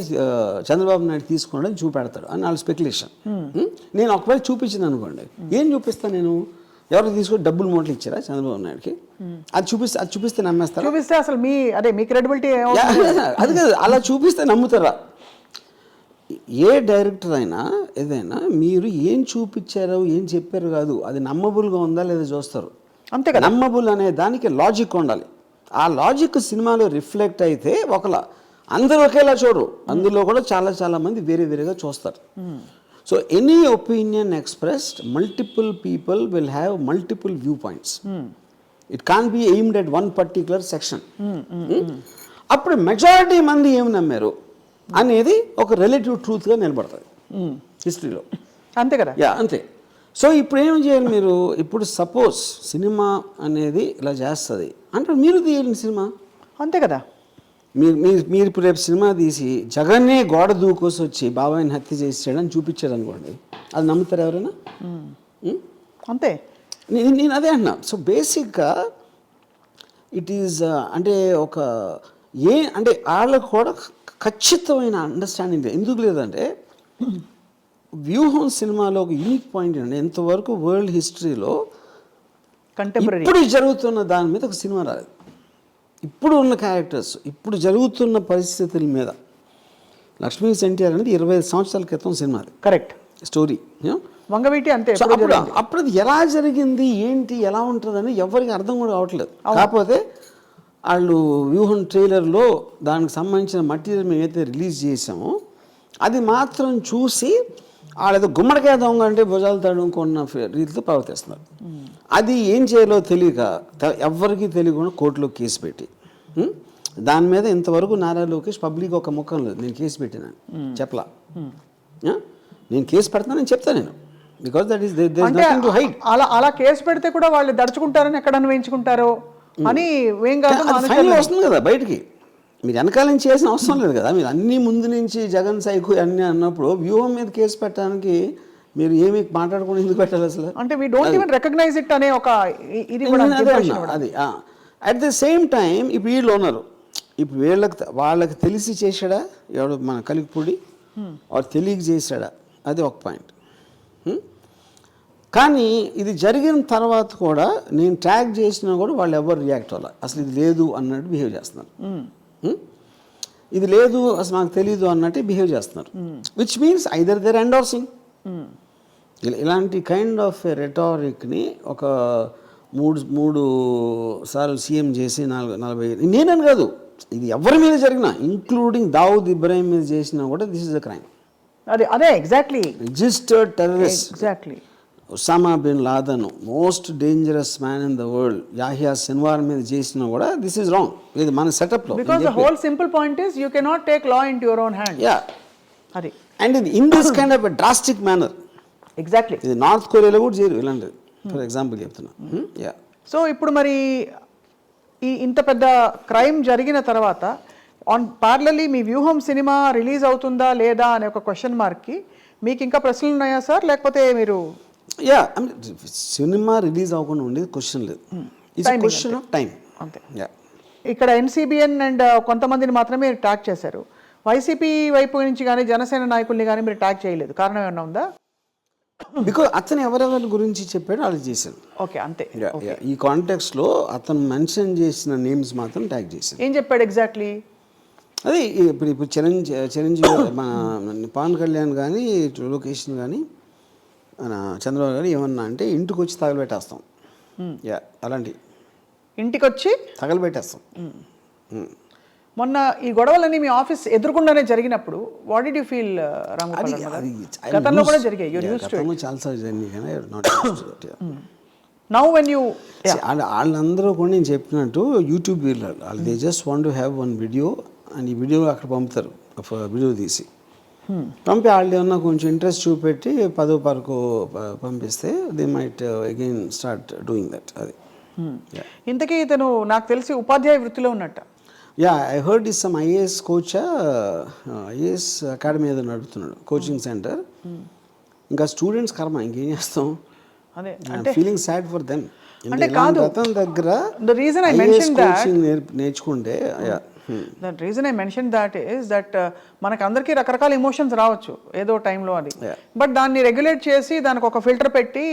చంద్రబాబు నాయుడు తీసుకున్నాడని చూపెడతాడు అని వాళ్ళ స్పెక్యులేషన్. నేను ఒకవేళ చూపించింది అనుకోండి, ఏం చూపిస్తాను నేను? ఎవరికి తీసుకొని డబ్బులు మూటలు ఇచ్చారా చంద్రబాబు నాయుడుకి? అది చూపిస్తే నమ్మేస్తారా? చూపిస్తే అసలు మీ క్రెడిబిలిటీ అది కాదు, అలా చూపిస్తే నమ్ముతారా? ఏ డైరెక్టర్ అయినా ఏదైనా మీరు ఏం చూపించారో ఏం చెప్పారు కాదు, అది నమ్మబుల్గా ఉందా లేదా చూస్తారు. అంతే కదా. నమ్మబుల్ అనే దానికి లాజిక్ ఉండాలి. ఆ లాజిక్ సినిమాలో రిఫ్లెక్ట్ అయితే ఒకలా, అందరూ ఒకేలా చూడరు, అందులో కూడా చాలా చాలా మంది వేరే వేరేగా చూస్తారు. So any opinion expressed, multiple people will have multiple view points. It can be aimed at one particular section. అప్పుడు మెజారిటీ మంది ఏమి నమ్మారు అనేది ఒక రిలేటివ్ ట్రూత్గా నిలబడుతుంది హిస్టరీలో. అంతే కదా. అంతే. సో ఇప్పుడు ఏం చేయాలి మీరు? ఇప్పుడు సపోజ్ సినిమా అనేది ఇలా చేస్తుంది అంటే మీరు తీయాలి సినిమా. అంతే కదా. మీరు ఇప్పుడు రేపు సినిమా తీసి జగన్నే గోడ దూకోసి వచ్చి బాబాయిని హత్య చేసాడని చూపించాడు అనుకోండి, అది నమ్ముతారు ఎవరైనా? అంతే. నేను అదే అంటున్నా. సో బేసిక్గా ఇట్ ఈజ్ అంటే ఒక అంటే వాళ్ళకు కూడా ఖచ్చితమైన అండర్స్టాండింగ్ ఎందుకు లేదంటే, వ్యూహం సినిమాలో ఒక యూనిక్ పాయింట్ అండి, ఎంతవరకు వరల్డ్ హిస్టరీలో కంటెంపరీ ఇప్పుడు జరుగుతున్న దాని మీద ఒక సినిమా రాలేదు. ఇప్పుడు ఉన్న క్యారెక్టర్స్, ఇప్పుడు జరుగుతున్న పరిస్థితుల మీద. లక్ష్మీ ఎన్టీఆర్ అనేది 25 సంవత్సరాల క్రితం సినిమా, అది కరెక్ట్ స్టోరీ. వంగవీటి అంతే. అప్పుడు అది ఎలా జరిగింది, ఏంటి, ఎలా ఉంటుందని ఎవరికి అర్థం కూడా కావట్లేదు. కాకపోతే వాళ్ళు వ్యూహం ట్రైలర్లో దానికి సంబంధించిన మెటీరియల్ మేము అయితే రిలీజ్ చేసామో అది మాత్రం చూసి వాళ్ళేదో గుమ్మడికాయ దొంగ అంటే భుజాలు తడుముకున్న రీతితో ప్రవర్తిస్తున్నారు. అది ఏం చేయాలో తెలియక ఎవరికి తెలియకుండా కోర్టులో కేసు పెట్టి, దాని మీద ఇంతవరకు నారా లోకేష్ పబ్లిక్ ఒక ముఖం లేదు, నేను కేసు పెట్టినాను చెప్పలా. నేను కేసు పెడతానని చెప్తాను నేను, because that is nothing to hide. అలా కేసు పెడితే కూడా వాళ్ళు దడుచుకుంటారని ఎక్కడ అన్వయించుకుంటారో అని ఏం కాదు, ఫైనల్ వస్తుంది కదా బయటికి. మీరు వెనకాల నుంచి చేసిన అవసరం లేదు కదా. మీరు అన్నీ ముందు నుంచి జగన్ సైకు అన్నీ అన్నప్పుడు వ్యూహం మీద కేసు పెట్టడానికి మీరు ఏమి మాట్లాడకుండా ఎందుకు పెట్టాలి అసలు? అంటే we don't even recognise it అనే ఒక ఇది కూడా అది. అట్ ద సేమ్ టైం ఇప్పుడు వీళ్ళు ఉన్నారు, ఇప్పుడు వాళ్ళకి తెలిసి చేశాడా ఎవడు మన కలిగిపూడి, వాడు తెలియక చేశాడా, అది ఒక పాయింట్. కానీ ఇది జరిగిన తర్వాత కూడా నేను ట్యాగ్ చేసినా కూడా వాళ్ళు ఎవరు రియాక్ట్ అవ్వాలి, అసలు ఇది లేదు అన్నట్టు బిహేవ్ చేస్తున్నారు. ఇది లేదు అసలు నాకు తెలీదు అన్నట్టు బిహేవ్ చేస్తున్నారు, which means either they're endorsing. ఇలాంటి కైండ్ ఆఫ్ రెటారిక్ని ఒక మూడు సార్లు సీఎం చేసి 40 నేనని కాదు, ఇది ఎవరి మీద జరిగినా ఇంక్లూడింగ్ దావుద్ ఇబ్రాహిం మీద చేసినా కూడా దిస్ ఇస్ అ క్రైమ్. అదే exactly registered terrorist. Exactly. Osama bin Laden, most dangerous man in the world, Yahya Sinwar మీద చేసినా కూడా దిస్ ఈజ్ రాంగ్. ఇది మన సెటప్లో. Because the whole simple point is you cannot take law into your own hand. అది. And ఇది in this kind of drastic manner. Exactly. ఇది North కొరియాలో కూడా చేయరు ఇలాంటిది, ఫర్ ఎగ్జాంపుల్ చెప్తున్నా. సో ఇప్పుడు మరి ఇంత పెద్ద క్రైమ్ జరిగిన తర్వాత పార్లర్లీ మీ వ్యూహం సినిమా రిలీజ్ అవుతుందా లేదా అనే ఒక క్వశ్చన్ మార్క్కి మీకు ఇంకా ప్రశ్నలు ఉన్నాయా సార్, లేకపోతే మీరు? సినిమా రిలీజ్ అవ్వకుండా ఉండేది క్వశ్చన్ లేదు, ఇట్స్ క్వశ్చన్ ఆఫ్ టైం. అంతే. ఇక్కడ ఎన్సీబీఎన్ అండ్ కొంతమందిని మాత్రమే మీరు ట్యాగ్ చేశారు, వైసీపీ వైపు నుంచి కానీ జనసేన నాయకుల్ని కానీ మీరు ట్యాగ్ చేయలేదు. కారణం ఏమన్నా ఉందా? బికాజ్ అతను ఎవరెవరి గురించి చెప్పాడో అది చేశాను. ఓకే, అంతే. ఈ కాంటెక్స్లో అతను మెన్షన్ చేసిన నేమ్స్ మాత్రం ట్యాగ్ చేశాను. ఏం చెప్పాడు ఎగ్జాక్ట్లీ? అది ఇప్పుడు చిరంజీవి మన పవన్ కళ్యాణ్ కానీ లొకేషన్ కానీ మన చంద్రబాబు గారు ఏమన్నా అంటే ఇంటికి వచ్చి తగలబెట్టేస్తాం. అలాంటి ఇంటికి వచ్చి తగలబెట్టేస్తాం. మొన్న ఈ గొడవలన్నీ మీ ఆఫీస్ ఎదురుకుండానే జరిగినప్పుడు what did you feel Ramgopal? గతంలో కూడా జరిగాయి, యు యూజ్డ్ టు ఇట్. చాలాసార్లు జరిగాయి కానీ not used to it. Now when you వాళ్ళందరూ కూడా నేను చెప్పినట్టు యూట్యూబ్ వాళ్ళు they just want to have one video and ఈ వీడియో అక్కడ పంపుతారు, వీడియో తీసి పంపి వాళ్ళు ఏమన్నా కొంచెం ఇంట్రెస్ట్ చూపెట్టి 10 వరకు పంపిస్తే they might again start doing that. అది. ఇంతకీ ఇతను నాకు తెలిసి ఉపాధ్యాయ వృత్తిలో ఉన్నట్ట. Yeah I heard is some IAS coach, IAS academy ఏదో నడుపుతున్నాడు, కోచింగ్ సెంటర్. ఇంకా స్టూడెంట్స్ కర్మ, ఇంకేం చేస్తాం. అదే ఫీలింగ్ సాడ్ ఫర్ దెమ్. అంటే కాదు, అతని దగ్గర the reason I mentioned that, coaching నేర్చుకుంటే the reason I mentioned that is that మనకు అందరికీ రకరకాల ఎమోషన్స్ రావచ్చు ఏదో టైంలో అది, బట్ దాన్ని రెగ్యులేట్ చేసి దానికి ఒక ఫిల్టర్ పెట్టి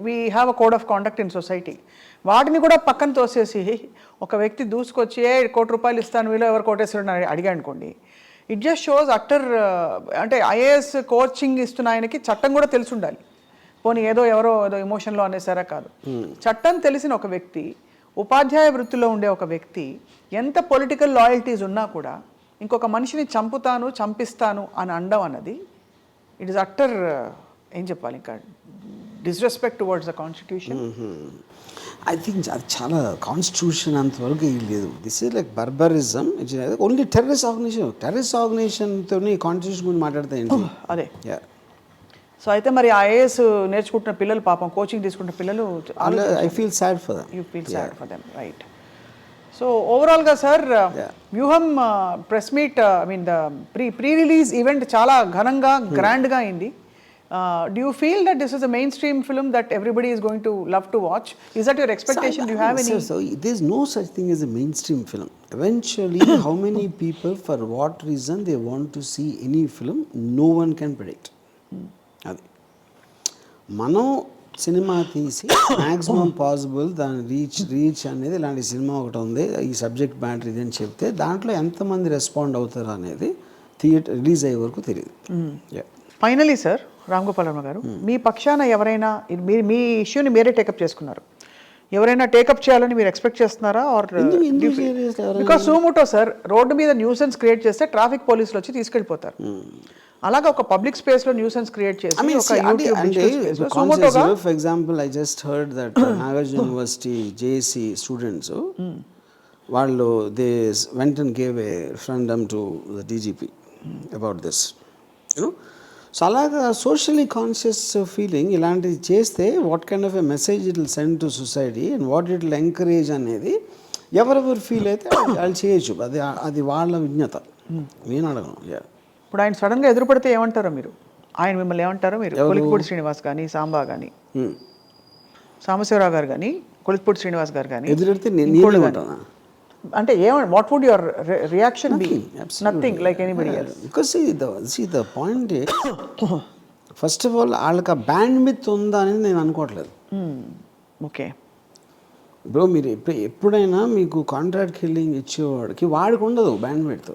we have a code of conduct in society. వాటిని కూడా పక్కన తోసేసి ఒక వ్యక్తి దూసుకొచ్చి ₹1,00,00,000 ఇస్తాను వీళ్ళు ఎవరు కోటేశ్వరుడు అని అడిగా అనుకోండి, ఇట్ జస్ట్ షోస్ అట్టర్. అంటే ఐఏఎస్ కోచింగ్ ఇస్తున్న ఆయనకి చట్టం కూడా తెలిసి ఉండాలి. పోనీ ఏదో ఎమోషన్లో అనేసారా కాదు, చట్టం తెలిసిన ఒక వ్యక్తి, ఉపాధ్యాయ వృత్తిలో ఉండే ఒక వ్యక్తి ఎంత పొలిటికల్ లాయల్టీస్ ఉన్నా కూడా ఇంకొక మనిషిని చంపిస్తాను అని అనడం అన్నది ఇట్ ఇస్ అట్టర్, ఏం చెప్పాలి, ఇంకా disrespect towards the constitution. I think అది చాలా కాన్స్టిట్యూషన్ అంతవరకు ఏం లేదు. This is like barbarism. Only terrorist ఆర్గనైజేషన్తో కాన్స్టిట్యూషన్ గురించి మాట్లాడతాయండి. అదే. సో అయితే మరి ఐఏఎస్ నేర్చుకుంటున్న పిల్లలు, పాపం కోచింగ్ తీసుకుంటున్న పిల్లలు, I feel sad for them. You feel sad for them, right. So ఓవరాల్గా సార్, వ్యూహం press meet, I mean the pre release event చాలా ఘనంగా గ్రాండ్గా అయింది. Do you feel that this is a mainstream film that everybody is going to love to watch? Is that your expectation? Do you have any? So there's no such thing as a mainstream film. Eventually, how many people, for what reason they want to see any film, no one can predict. అది మనం cinema తీసి maximum possible దాని reach అనేది, ఇలాంటి cinema ఒకటి ఉంది, ఈ subject matter ఇది అని చెప్తే దాంట్లో ఎంతమంది రెస్పాండ్ అవుతారు అనేది థియేటర్ రిలీజ్ అయ్యే వరకు తెలియదు. ఫైనలీ సార్, రామ్ గోపాల్ వర్మ గారు, మీ పక్షాన ఎవరైనా మీ ఇష్యూని మీరే టేకప్ చేసుకున్నారు, ఎవరైనా టేకప్ చేయాలని మీరు ఎక్స్పెక్ట్ చేస్తున్నారా? Or because suo motu sir road మీద న్యూసెన్స్ క్రియేట్ చేస్తే ట్రాఫిక్ పోలీసులు వచ్చి తీసుకెళ్ళిపోతారు. అలాగా ఒక పబ్లిక్ స్పేస్ లో న్యూసెన్స్ క్రియేట్ చేసి for example I just heard that Nagarjuna university JAC students వాళ్ళు they went and gave a referendum to the DGP about this, you know. So అలాగా సోషల్లీ కాన్షియస్ ఫీలింగ్ ఇలాంటివి చేస్తే what kind of a message it will send to society and what it will encourage అనేది ఎవరెవరు feel అయితే వాళ్ళు చేయొచ్చు. అది వాళ్ళ విజ్ఞత, నేను అడగను. ఇప్పుడు ఆయన సడన్గా ఎదురుపడితే ఏమంటారో మీరు? ఆయన మిమ్మల్ని ఏమంటారో మీరు? కొలిక్పూడి శ్రీనివాస్ కానీ, సాంబా కానీ, సాంబశివరావు గారు కానీ, కొలిక్పూడి శ్రీనివాస్ గారు కానీ ఎదురెడితే అంటే what would your reaction be? Nothing like anybody else. Because see the point is, first of all వాళ్ళకి ఆ బ్యాండ్ మిత్ ఉందా అనేది నేను అనుకోవట్లేదు. ఓకే, బ్రో మీరు ఎప్పుడైనా మీకు కాంట్రాక్ట్ కిల్లింగ్ ఇచ్చేవాడికి వాడికి ఉండదు బ్యాండ్ మిత్.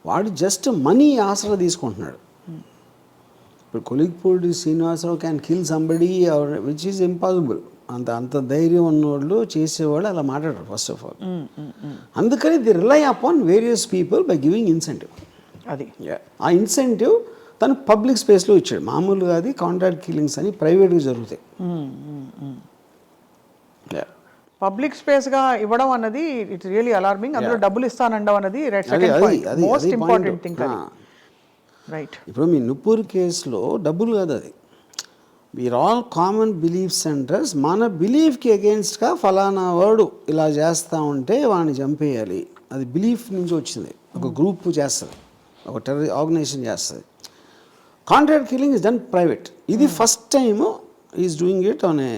వాడు జస్ట్ మనీ ఆసరా తీసుకుంటున్నాడు. ఇప్పుడు Kolikapudi Srinivasarao can kill somebody which is impossible. అంత ధైర్యం ఉన్నవాళ్ళు చేసేవాళ్ళు అలా మాట్లాడరు ఫస్ట్ ఆఫ్ ఆల్. అందుకని they rely upon various people by giving incentive. అది ఆ ఇన్సెంటివ్ తను పబ్లిక్ స్పేస్లో ఇచ్చాడు. మామూలుగా అది కాంట్రాక్ట్ కిల్లింగ్స్ అని ప్రైవేట్గా జరుగుతాయి. పబ్లిక్ స్పేస్గా ఇవ్వడం అన్నది ఇట్స్ రియలీ అలార్మింగ్. అందులో డబ్బులు ఇస్తానండం అన్నది మోస్ట్ ఇంపార్టెంట్ థింగ్. రైట్. ఇప్పుడు మీ నుప్పూరు కేసులో డబ్బులు కాదు, అది we're all common belief centres. మన బిలీఫ్కి అగేన్స్ట్గా ఫలానా వాడు ఇలా చేస్తూ ఉంటే వాడిని చంపేయాలి, అది బిలీఫ్ నుంచి వచ్చింది. ఒక గ్రూప్ చేస్తుంది, ఒక టెర్రర్ ఆర్గనైజేషన్ చేస్తుంది. Contract killing is done private. ఇది first time is doing it on a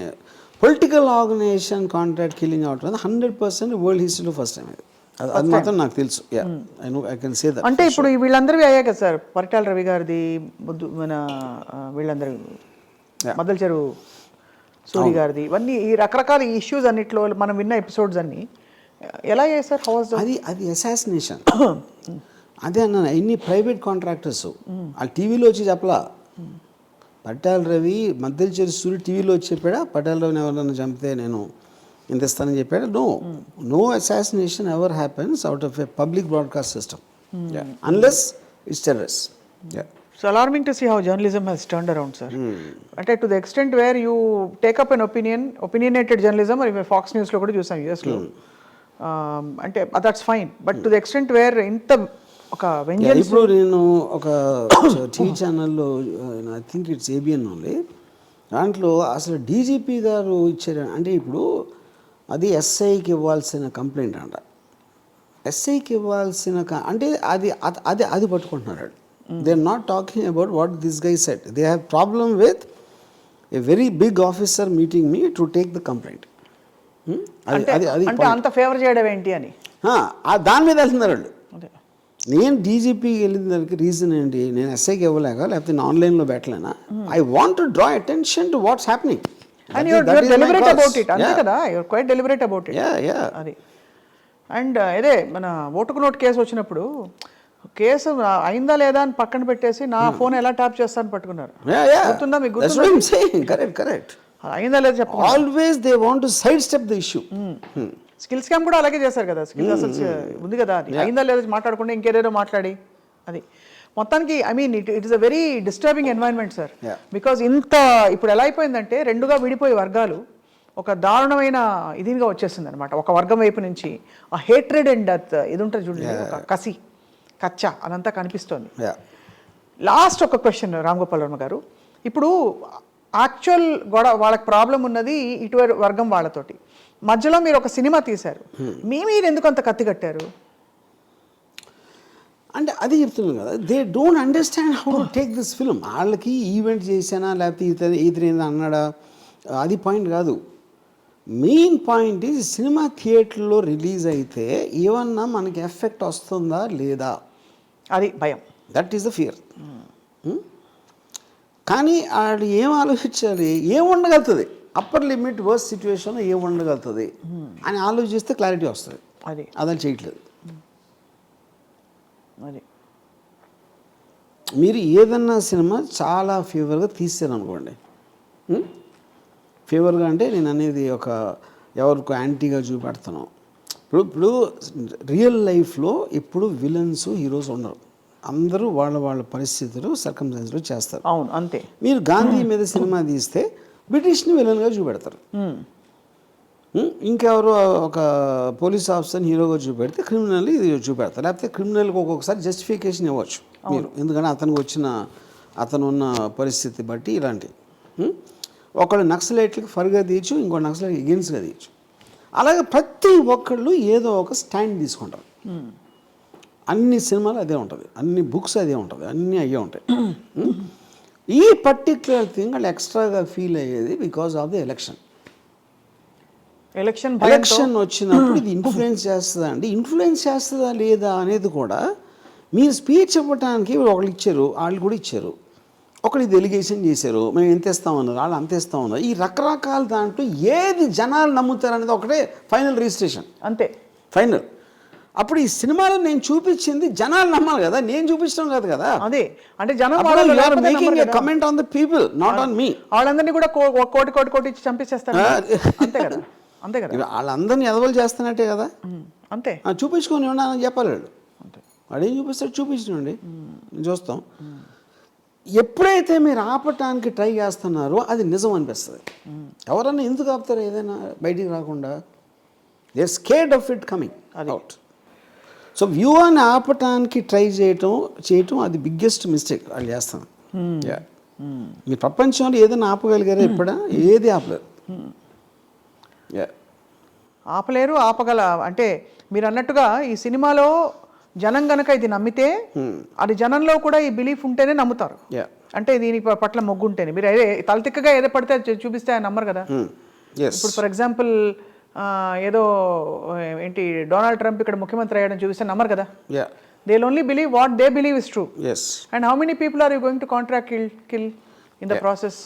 political organization. Contract killing అవటం 100% వరల్డ్ హిస్టరీలో ఫస్ట్ టైం. అది మాత్రం నాకు తెలుసు. I can say that. అంటే ఇప్పుడు వీళ్ళందరివి అయ్యాయి కదా సార్, పరిటాల రవి గారిది, మన వీళ్ళందరూ మద్దల చెరువు సూరి గారిది, ఇవన్నీ ఈ రకరకాల ఇష్యూస్ అన్నిట్లో మనం విన్న ఎపిసోడ్స్ అన్ని ఎలా అయ్యాయి సార్? అది అసాసినేషన్. అదే అన్నాను, ఎన్ని ప్రైవేట్ కాంట్రాక్టర్స్ ఆ టీవీలో వచ్చి చెప్పలా. పట్టాల రవి మద్దెల చెరు సూరి టీవీలో వచ్చి చెప్పాడా పట్టాల రవిని ఎవరైనా చంపితే నేను ఇంత ఇస్తానని చెప్పాడా? No assassination ever happens out of a public broadcast system unless it's terrorist. It's alarming to see how journalism has turned around, sir. అంటే to the extent where you take up an opinionated journalism, or Fox News లో కూడా చూసాం US లో, అంటే that's fine, but to the extent where ఇంత ఒక vengeance. ఇప్పుడు నేను ఒక టీవీ ఛానల్లో, I think it's ABN only, దాంట్లో అసలు డీజీపీ గారు ఇచ్చారు. అంటే ఇప్పుడు అది ఎస్ఐకి ఇవ్వాల్సిన కంప్లైంట్ అంట, ఎస్ఐకి ఇవ్వాల్సిన అంటే అది పట్టుకుంటున్నారు. They are not talking about what this guy set. They have problem with a very big officer meeting me to take the complaint. అంటే అంత ఫేవర్ చేయడం ఏంటి అని దాని మీద వెళ్తున్నారు వాళ్ళు. నేను డీజీపీకి వెళ్ళిన దానికి రీజన్ ఏంటి, నేను ఎస్ఐకి ఇవ్వలేక లేకపోతే నేను ఆన్లైన్లో పెట్టలేనా? I want to draw attention to what's happening. And you're deliberate about it, అంతే కదా, you're quite deliberate about it. అది. అండ్ అదే మన ఓటుకు నోటు కేసు వచ్చినప్పుడు కేసు అయిందా లేదా అని పక్కన పెట్టేసి నా ఫోన్ ఎలా ట్యాప్ చేస్తాను పట్టుకున్నారు. గుర్తుందా మీకు? కరెక్ట్. అయిందా లేదా చెప్ప. Always they want to side step the issue. Skill scam కూడా అలాగే చేశారు కదా. స్కిల్స్ అసలు ఉంది కదా, అది అయిందా లేదా మాట్లాడకుండా ఇంకేదేదో మాట్లాడి అది మొత్తానికి I mean it is a very disturbing environment sir. Because ఇంత ఇప్పుడు ఎలా అయిపోయిందంటే రెండుగా విడిపోయే వర్గాలు ఒక దారుణమైన ఇదిగా వచ్చేసింది అనమాట. ఒక వర్గం వైపు నుంచి ఆ హేట్రెడ్ అండ్ ఇది ఉంటుంది చూడండి, ఒక కసి కచ్చా అదంతా కనిపిస్తోంది. లాస్ట్ ఒక క్వశ్చన్ రామ్ గోపాల్ వర్మ గారు, ఇప్పుడు యాక్చువల్ గొడవ వాళ్ళకి ప్రాబ్లం ఉన్నది ఇటువంటి వర్గం వాళ్ళతోటి, మధ్యలో మీరు ఒక సినిమా తీశారు, మీరు ఎందుకు అంత కత్తి కట్టారు అంటే అది చెప్తున్నాను కదా. They don't understand how to take this film. వాళ్ళకి ఈవెంట్ చేశానా లేకపోతే ఈతరేందా అన్నాడా అది పాయింట్ కాదు. మెయిన్ పాయింట్ ఈజ్ సినిమా థియేటర్లో రిలీజ్ అయితే ఏమన్నా మనకి ఎఫెక్ట్ వస్తుందా లేదా, అది భయం. That is the fear. కానీ ఆడు ఏం ఆలోచించాలి, ఏం ఉండగలుగుతుంది, అప్పర్ లిమిట్ వర్స్ సిచ్యువేషన్లో ఏం ఉండగలుగుతుంది అని ఆలోచిస్తే క్లారిటీ వస్తుంది. అది చేయట్లేదు. అది మీరు ఏదన్నా సినిమా చాలా ఫేవర్గా తీసారనుకోండి, ఫేవర్గా అంటే నేను అనేది ఒక ఎవరికో యాంటీగా చూపెడతాను. ఇప్పుడు రియల్ లైఫ్లో ఇప్పుడు విలన్స్ హీరోస్ ఉండరు, అందరూ వాళ్ళ పరిస్థితులు సర్కమ్స్టాన్స్లో చేస్తారు. అవును, అంతే. మీరు గాంధీ మీద సినిమా తీస్తే బ్రిటిష్ని విలన్గా చూపెడతారు, ఇంకెవరు ఒక పోలీస్ ఆఫీసర్ని హీరోగా చూపెడితే క్రిమినల్ ఇది చూపెడతారు. లేకపోతే క్రిమినల్కి ఒక్కొక్కసారి జస్టిఫికేషన్ ఇవ్వచ్చు మీరు, ఎందుకంటే అతను ఉన్న పరిస్థితి బట్టి ఇలాంటి. ఒకళ్ళు నక్సలైట్లకి ఫర్గా తీయచ్చు, ఇంకో నక్సలైట్ ఎగెన్స్ట్గా తీయచ్చు. అలాగే ప్రతి ఒక్కళ్ళు ఏదో ఒక స్టాండ్ తీసుకుంటారు. అన్ని సినిమాలు అదే ఉంటుంది, అన్ని బుక్స్ అదే ఉంటుంది, అన్నీ అయ్యే ఉంటాయి. ఈ పర్టిక్యులర్ థింగ్ వాళ్ళు ఎక్స్ట్రాగా ఫీల్ అయ్యేది బికాజ్ ఆఫ్ ది ఎలక్షన్ వచ్చినప్పుడు ఇది ఇన్ఫ్లుయెన్స్ చేస్తుందా అండి, ఇన్ఫ్లుయెన్స్ చేస్తుందా లేదా అనేది కూడా మీరు స్పీచ్ ఇవ్వడానికి ఒకళ్ళు ఇచ్చారు, వాళ్ళు కూడా ఇచ్చారు, ఒకళ్ళు ఇది ఎలిగేషన్ చేశారు, మేము ఎంత ఇస్తామన్నారు, వాళ్ళు అంత ఇస్తామన్నారు. ఈ రకరకాల దాంట్లో ఏది జనాలు నమ్ముతారు అనేది ఒకటే ఫైనల్ రిజిస్ట్రేషన్, అంతే ఫైనల్. అప్పుడు ఈ సినిమాలో నేను చూపించింది జనాలు నమ్మాలి కదా, నేను చూపించడం కాదు కదా. అదే అంటే జనం comment on the people, not on me. వాళ్ళందరినీ కూడా కోటి ఇచ్చి చంపించేస్తారు, అంతే కదా. అంతే కదా, వాళ్ళందరినీ ఎదవలు చేస్తున్నట్టే కదా. అంతే, చూపించుకొని ఉన్నానని చెప్పాలి వాడు. వాడేం చూపిస్తాడు, చూపించండి, చూస్తాం. ఎప్పుడైతే మీరు ఆపటానికి ట్రై చేస్తున్నారో అది నిజం అనిపిస్తుంది. ఎవరన్నా ఎందుకు ఆపుతారు ఏదైనా బయటికి రాకుండా? They are scared of it coming out. So వ్యూవర్ని ఆపటానికి ట్రై చేయటం అది బిగ్గెస్ట్ మిస్టేక్ వాళ్ళు చేస్తాను. మీ ప్రపంచంలో ఏదైనా ఆపగలిగారా ఎప్పుడా? ఏది ఆపలేరు. ఆపలేరు, ఆపగల అంటే మీరు అన్నట్టుగా ఈ సినిమాలో జనం గనక ఇది నమ్మితే అది జనంలో కూడా ఈ బిలీఫ్ ఉంటేనే నమ్ముతారు. అంటే దీని పట్ల మొగ్గు ఉంటేనే. మీరు తలతిక్కగా ఏదో పడితే చూపిస్తే ఆయన నమ్మరు కదా. ఇప్పుడు ఫర్ ఎగ్జాంపుల్ ఏదో ఏంటి డొనాల్డ్ ట్రంప్ ఇక్కడ ముఖ్యమంత్రి అయ్యాడని చూపిస్తే నమ్మరు కదా. They only believe what they believe is true. And how many people are you going to contract kill in the process?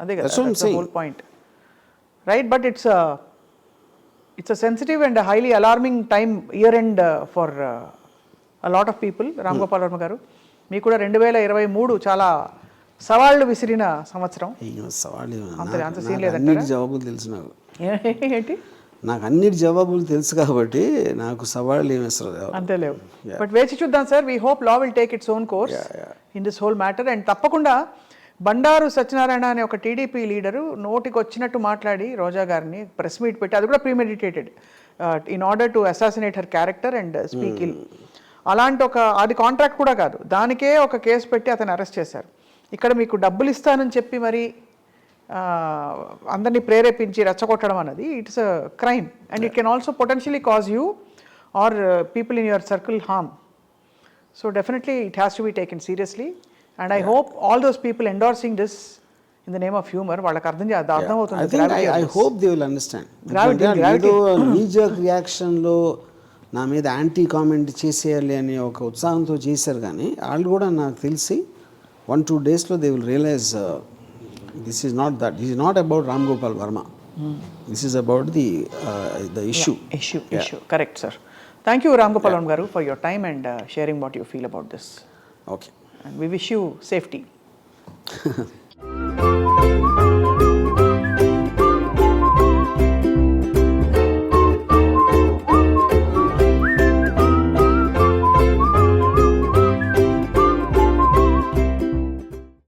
అదే కదా whole point, right? But it's a sensitive and a highly alarming time, year end for a lot of people. Ram Gopal Varma గారు, మీకు కూడా 2023 చాలా సవాళ్ళు విసిరిన సంవత్సరం. అంత సీన్ లేదంటారా? జవాబులు తెలుసు నాకు. ఏంటి? నాకు అన్నిటి జవాబులు తెలుసు కాబట్టి నాకు సవాళ్ళు ఏమి ఇస్తారు అంతే లేవు. బట్ వేచి చూద్దాం sir. We hope law will take its own course in this whole matter. And తప్పకుండా బండారు సత్యనారాయణ అనే ఒక టీడీపీ లీడరు నోటికి వచ్చినట్టు మాట్లాడి రోజా గారిని ప్రెస్ మీట్ పెట్టి, అది కూడా premeditated in order to assassinate her character and speak ill. అలాంటి అది కాంట్రాక్ట్ కూడా కాదు, దానికే ఒక కేసు పెట్టి అతను అరెస్ట్ చేశారు. ఇక్కడ మీకు డబ్బులు ఇస్తానని చెప్పి మరి అందరినీ ప్రేరేపించి రెచ్చగొట్టడం అన్నది it's a crime and it can also potentially cause you or people in your circle harm. So definitely it has to be taken seriously, and I hope all those people endorsing this in the name of humor వాళ్ళకి అర్థం I అవుతుంది think gravity of I this. hope they will understand. Gravity, ఎందుకంటే gravity. ఏదో knee-jerk రియాక్షన్లో నా మీద anti comment చేసేయాలి అనే ఒక ఉత్సాహంతో చేశారు, కానీ వాళ్ళు కూడా నాకు తెలిసి 1-2 డేస్లో they will realise this is not that, this is not about Ram Gopal Varma, this is about the issue. Issue. Correct, sir. Thank you, Ram Gopal Varma garu, for your time and sharing what you feel about this. Okay. And we wish you safety.